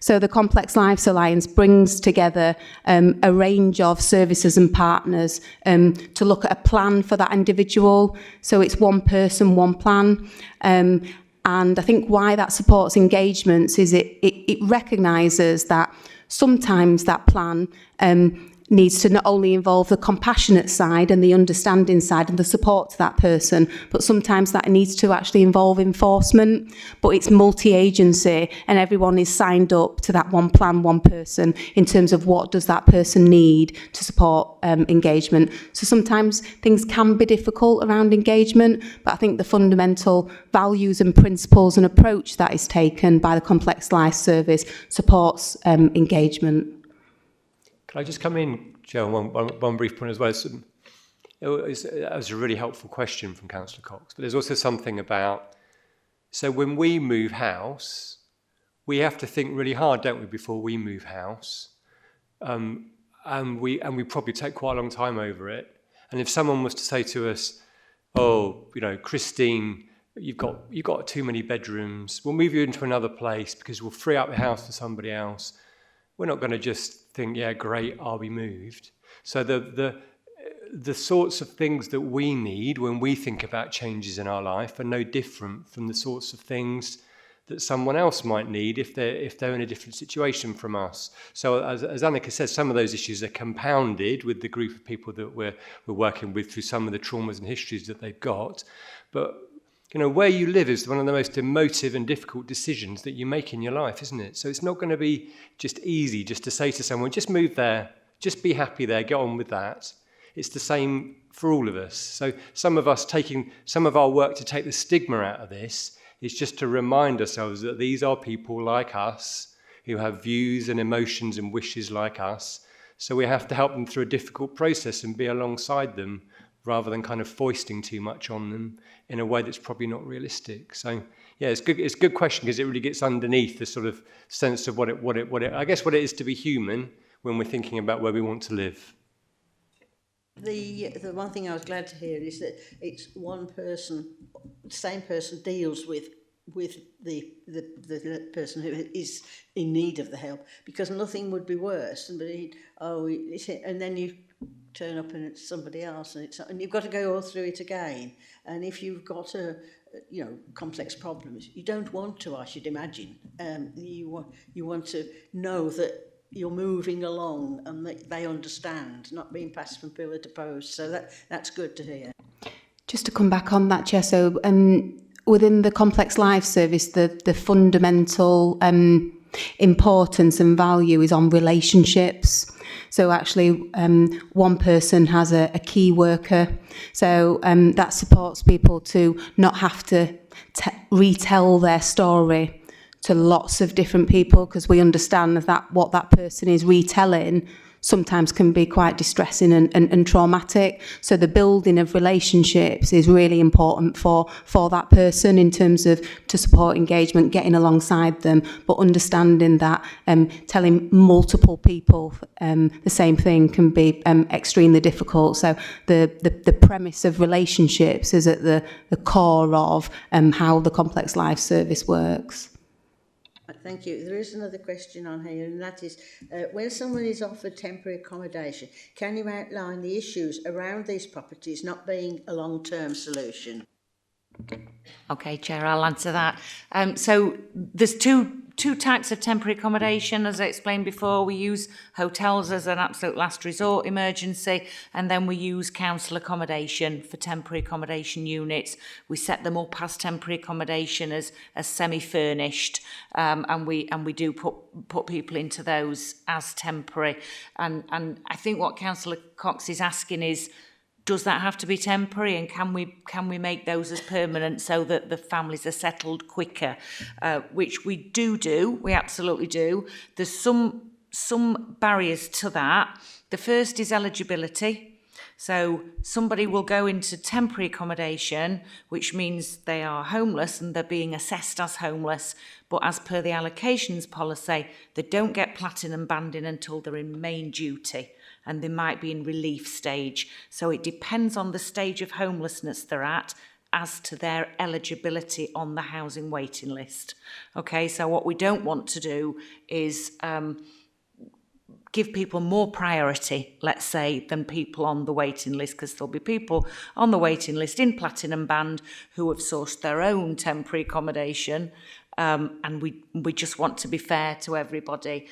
So the Complex Lives Alliance brings together a range of services and partners to look at a plan for that individual. So it's one person, one plan. And I think why that supports engagements is it recognises that sometimes that plan needs to not only involve the compassionate side and the understanding side and the support to that person, but sometimes that needs to actually involve enforcement. But it's multi-agency and everyone is signed up to that one plan, one person, in terms of what does that person need to support engagement. So sometimes things can be difficult around engagement, but I think the fundamental values and principles and approach that is taken by the Complex Life Service supports engagement. Can I just come in, Joe, one brief point as well? That was a really helpful question from Councillor Cox, but there's also something about, so when we move house, we have to think really hard, don't we, before we move house, and we probably take quite a long time over it. And if someone was to say to us, oh, you know, Christine, you've got too many bedrooms, we'll move you into another place because we'll free up the house for somebody else, we're not going to just think, yeah, great, I'll be moved. So the sorts of things that we need when we think about changes in our life are no different from the sorts of things that someone else might need if they're in a different situation from us. So as Annika says, some of those issues are compounded with the group of people that we're working with through some of the traumas and histories that they've got. But you know, where you live is one of the most emotive and difficult decisions that you make in your life, isn't it? So it's not going to be just easy just to say to someone, just move there, just be happy there, get on with that. It's the same for all of us. So some of us taking some of our work to take the stigma out of this is just to remind ourselves that these are people like us who have views and emotions and wishes like us. So we have to help them through a difficult process and be alongside them, rather than kind of foisting too much on them in a way that's probably not realistic. So yeah, it's a good question because it really gets underneath the sort of sense of what it I guess what it is to be human when we're thinking about where we want to live. The one thing I was glad to hear is that it's one person, the same person deals with the person who is in need of the help, because nothing would be worse than and then you turn up and it's somebody else, and you've got to go all through it again. And if you've got complex problems, you don't want to, I should imagine. You want to know that you're moving along and that they understand, not being passed from pillar to post. So that's good to hear. Just to come back on that, Chair, so within the Complex Life Service, the fundamental importance and value is on relationships. So actually, one person has a key worker. So that supports people to not have to retell their story to lots of different people, because we understand that what that person is retelling sometimes can be quite distressing and traumatic. So the building of relationships is really important for that person in terms of to support engagement, getting alongside them, but understanding that telling multiple people the same thing can be extremely difficult. So the premise of relationships is at the core of how the Complex Life Service works. Thank you. There is another question on here, and that is, when someone is offered temporary accommodation, can you outline the issues around these properties not being a long-term solution? Okay, Chair, I'll answer that. So there's two two types of temporary accommodation. As I explained before, we use hotels as an absolute last resort emergency, and then we use council accommodation for temporary accommodation units. We set them up as temporary accommodation as semi-furnished, and we do put people into those as temporary. And I think what Councillor Cox is asking is, does that have to be temporary, and can we make those as permanent so that the families are settled quicker? Which we do, we absolutely do. There's some barriers to that. The first is eligibility. So somebody will go into temporary accommodation, which means they are homeless and they're being assessed as homeless, but as per the allocations policy, they don't get platinum banding until they're in main duty, and they might be in relief stage. So it depends on the stage of homelessness they're at as to their eligibility on the housing waiting list. Okay, so what we don't want to do is give people more priority, let's say, than people on the waiting list, because there'll be people on the waiting list in platinum band who have sourced their own temporary accommodation. And we just want to be fair to everybody.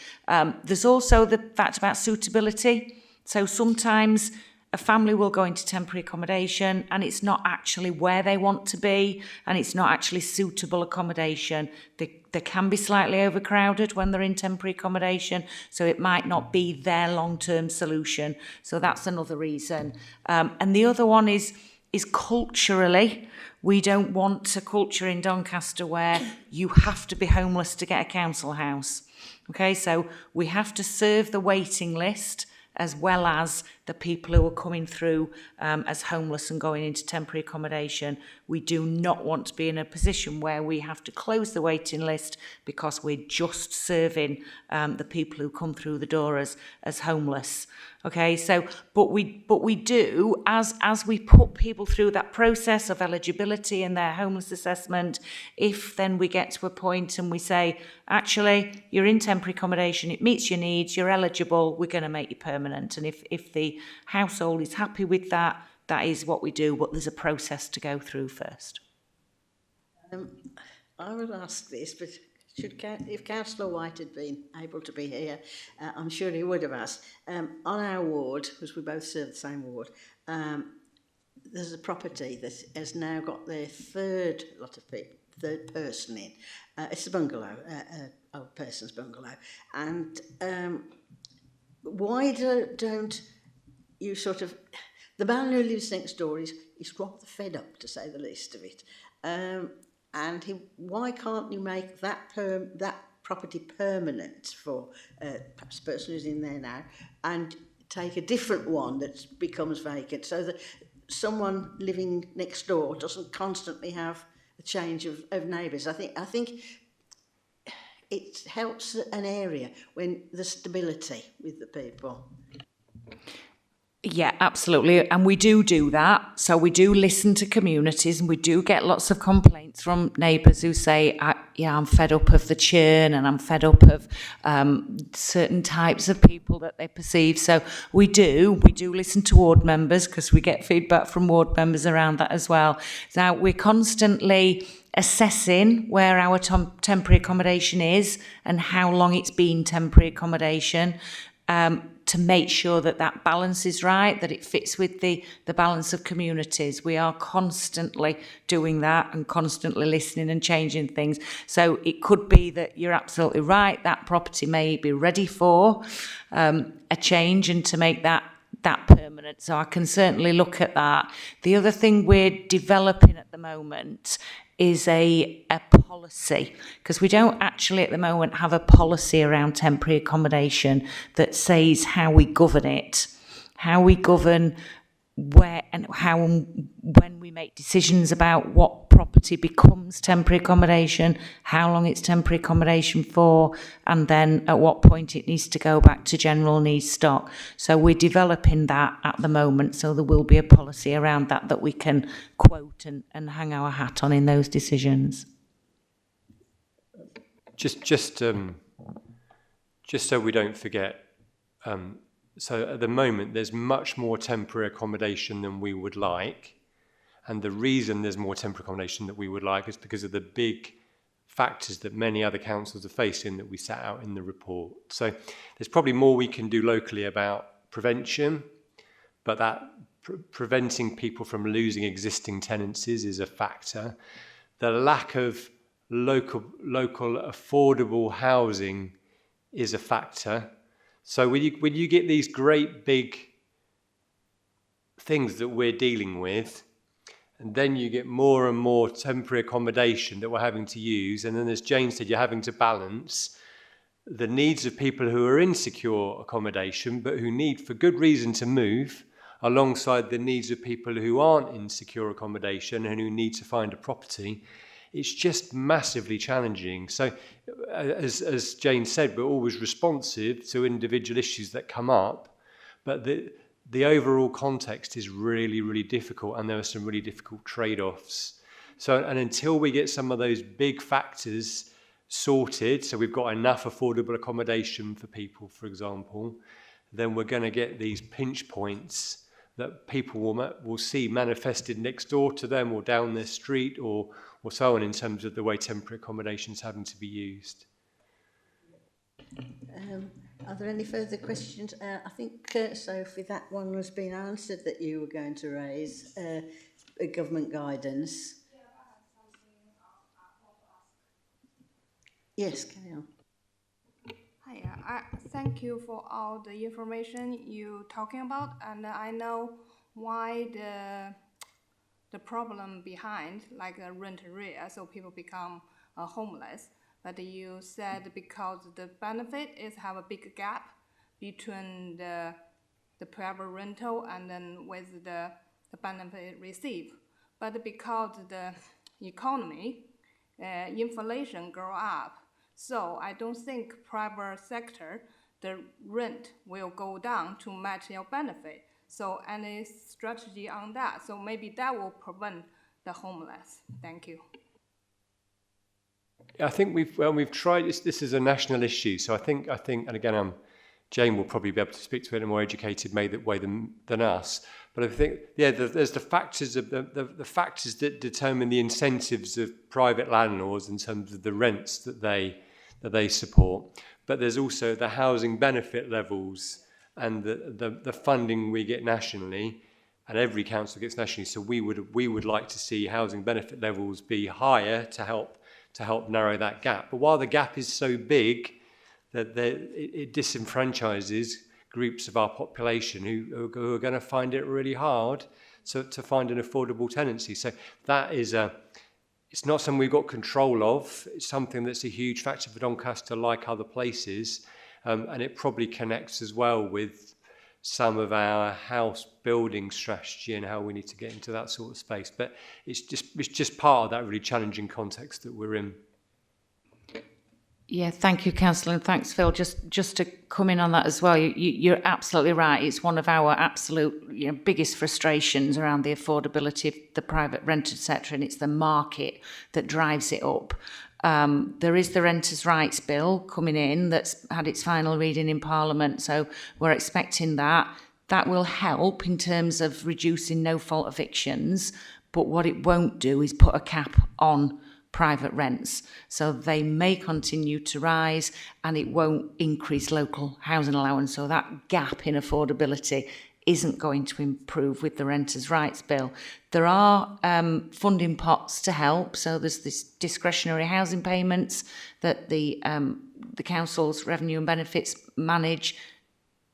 There's also the fact about suitability. So sometimes a family will go into temporary accommodation and it's not actually where they want to be, and it's not actually suitable accommodation. They can be slightly overcrowded when they're in temporary accommodation, so it might not be their long-term solution. So that's another reason. And the other one is culturally. We don't want a culture in Doncaster where you have to be homeless to get a council house. Okay, so we have to serve the waiting list as well as the people who are coming through as homeless and going into temporary accommodation. We do not want to be in a position where we have to close the waiting list because we're just serving the people who come through the door as homeless. Okay, so but we do, as we put people through that process of eligibility and their homeless assessment, if then we get to a point and we say, actually, you're in temporary accommodation, it meets your needs, you're eligible, we're going to make you permanent. And if the household is happy with that, that is what we do, but there's a process to go through first. I would ask this, but if Councillor White had been able to be here, I'm sure he would have asked. On our ward, because we both serve the same ward, there's a property that has now got their third person in. It's a bungalow, a person's bungalow. And why don't you sort of... The man who lives next door is rather fed up, to say the least of it. And why can't you make that property permanent for perhaps the person who's in there now, and take a different one that becomes vacant, so that someone living next door doesn't constantly have a change of neighbours? I think it helps an area when there's stability with the people. Yeah, absolutely. And we do that. So we do listen to communities, and we do get lots of complaints from neighbours who say, I'm fed up of the churn, and I'm fed up of certain types of people that they perceive. So we do listen to ward members, because we get feedback from ward members around that as well. Now, we're constantly assessing where our temporary accommodation is and how long it's been temporary accommodation, to make sure that balance is right, that it fits with the balance of communities. We are constantly doing that and constantly listening and changing things. So it could be that you're absolutely right, that property may be ready for a change and to make that permanent. So I can certainly look at that. The other thing we're developing at the moment is a policy, because we don't actually at the moment have a policy around temporary accommodation that says how we govern it, how we govern where and how and when we make decisions about what property becomes temporary accommodation, how long it's temporary accommodation for, and then at what point it needs to go back to general needs stock. So we're developing that at the moment, so there will be a policy around that we can quote and hang our hat on in those decisions. Just so we don't forget, so at the moment there's much more temporary accommodation than we would like, and the reason there's more temporary accommodation that we would like is because of the big factors that many other councils are facing that we set out in the report. So there's probably more we can do locally about prevention, but that preventing people from losing existing tenancies is a factor. The lack of local affordable housing is a factor. So when you get these great big things that we're dealing with, and then you get more and more temporary accommodation that we're having to use, and then as Jane said, you're having to balance the needs of people who are in secure accommodation but who need for good reason to move, alongside the needs of people who aren't in secure accommodation and who need to find a property. It's just massively challenging. So as Jane said, we're always responsive to individual issues that come up, but the overall context is really, really difficult, and there are some really difficult trade-offs. So, and until we get some of those big factors sorted, so we've got enough affordable accommodation for people, for example, then we're going to get these pinch points that people will see manifested next door to them or down their street or so on, in terms of the way temporary accommodation is having to be used. Are there any further questions? I think, Sophie, that one has been answered that you were going to raise, government guidance. Yeah, I have something I want to ask. Yes, carry on. Hi, I thank you for all the information you talking about, and I know why the problem behind, like a rent arrear, so people become homeless. But you said because the benefit is have a big gap between the private rental and then with the benefit received. But because the economy, inflation grow up, so I don't think private sector, the rent will go down to match your benefit. So any strategy on that? So maybe that will prevent the homeless. Thank you. I think we've tried this. This is a national issue, so I think, and again, Jane will probably be able to speak to it in a more educated way than us. But I think, yeah, there's the factors of the factors that determine the incentives of private landlords in terms of the rents that they support. But there's also the housing benefit levels and the funding we get nationally, and every council gets nationally. So we would like to see housing benefit levels be higher to help narrow that gap. But while the gap is so big that it disenfranchises groups of our population who are going to find it really hard to find an affordable tenancy. So that is it's not something we've got control of. It's something that's a huge factor for Doncaster, like other places, and it probably connects as well with some of our house building strategy and how we need to get into that sort of space. But it's just part of that really challenging context that we're in. Yeah, thank you, Councillor, and thanks, Phil. Just to come in on that as well, you're absolutely right. It's one of our absolute biggest frustrations around the affordability of the private rented sector, and it's the market that drives it up. There is the Renters' Rights Bill coming in that's had its final reading in Parliament, so we're expecting that. That will help in terms of reducing no-fault evictions, but what it won't do is put a cap on private rents. So they may continue to rise and it won't increase local housing allowance. So that gap in affordability isn't going to improve with the Renters' Rights Bill. There are funding pots to help. So there's this discretionary housing payments that the council's revenue and benefits manage.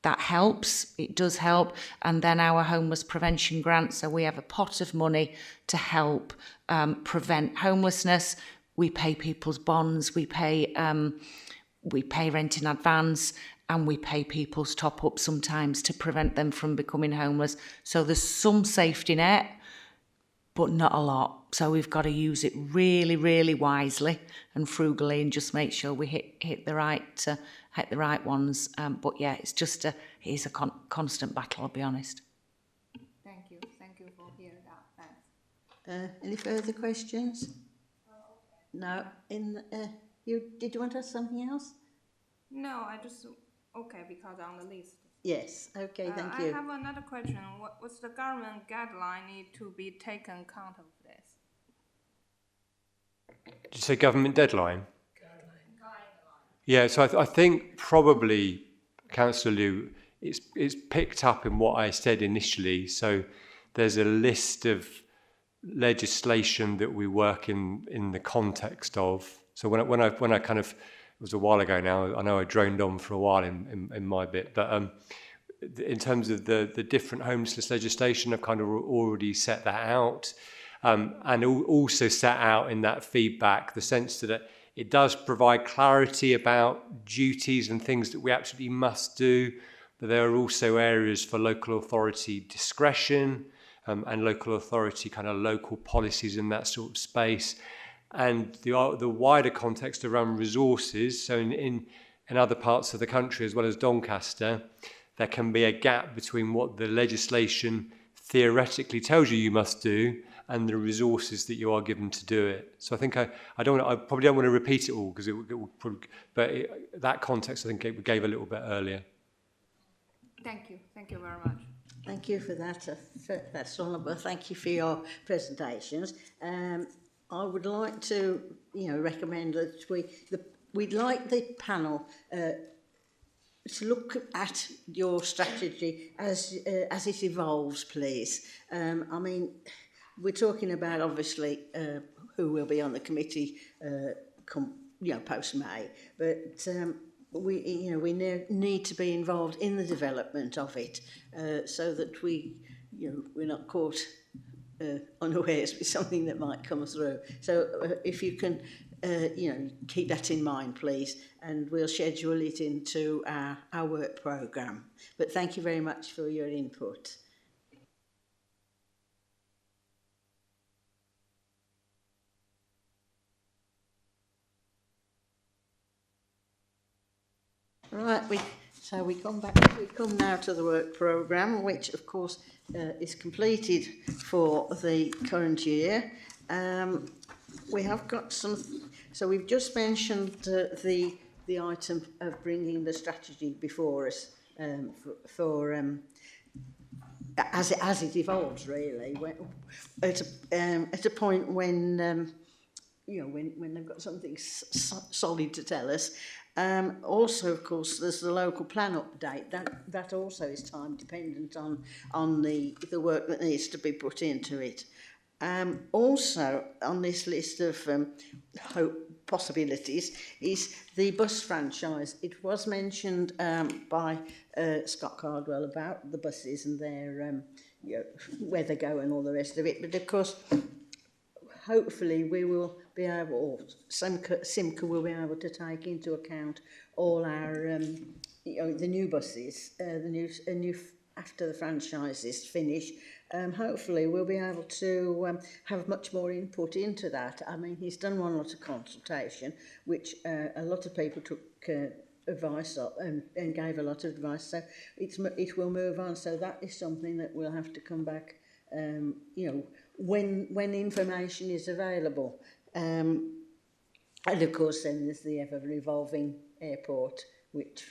That helps, it does help. And then our homeless prevention grant, so we have a pot of money to help prevent homelessness. We pay people's bonds, we pay rent in advance, and we pay people's top up sometimes to prevent them from becoming homeless. So there's some safety net, but not a lot. So we've got to use it really, really wisely and frugally, and just make sure we hit the right ones. But yeah, it is a constant battle, I'll be honest. Thank you for hearing that. Thanks. Any further questions? No. Did you want to ask something else? No, I just because on the list. Yes. Okay. Thank you. I have another question. What's the government guideline need to be taken account of this? Did you say government deadline? Yeah, so I think probably, Councillor Liu, it's picked up in what I said initially. So there's a list of legislation that we work in the context of. So when I kind of, it was a while ago now, I know I droned on for a while in my bit, but in terms of the different homelessness legislation, I've kind of already set that out, and also set out in that feedback the sense that it does provide clarity about duties and things that we absolutely must do, but there are also areas for local authority discretion, and local authority kind of local policies in that sort of space, and the wider context around resources. So in other parts of the country as well as Doncaster, there can be a gap between what the legislation theoretically tells you must do and the resources that you are given to do it. So I think I probably don't want to repeat it all because it will probably, but that context I think it gave a little bit earlier. Thank you very much. Thank you for that. That's all. Well, thank you for your presentations. I would like to, recommend that we'd like the panel to look at your strategy as it evolves, please. I mean, we're talking about obviously who will be on the committee post May, but we need to be involved in the development of it so that we're not caught unawares with something that might come through. So if you can keep that in mind, please, and we'll schedule it into our work programme. But thank you very much for your input. Right, we come now to the work programme, which of course is completed for the current year. We have got some, so we've just mentioned the item of bringing the strategy before us as it evolves, really. At a point when when they've got something solid to tell us. Also, of course, there's the local plan update. That also is time dependent on the work that needs to be put into it. Also, on this list of possibilities is the bus franchise. It was mentioned by Scott Cardwell about the buses and their where they go and all the rest of it. But of course, hopefully we will be able, or Simca will be able to take into account all our, the new buses, the new after the franchises finish. Hopefully we'll be able to have much more input into that. I mean, he's done one lot of consultation, which a lot of people took advice of and gave a lot of advice. So it will move on. So that is something that we'll have to come back, when information is available. And of course then there's the ever-evolving airport, which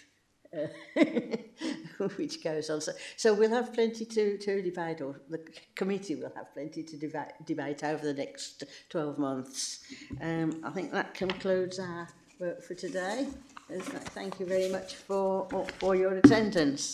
which goes on. So we'll have plenty to debate, or the committee will have plenty to debate over the next 12 months. I think that concludes our work for today. Thank you very much for your attendance.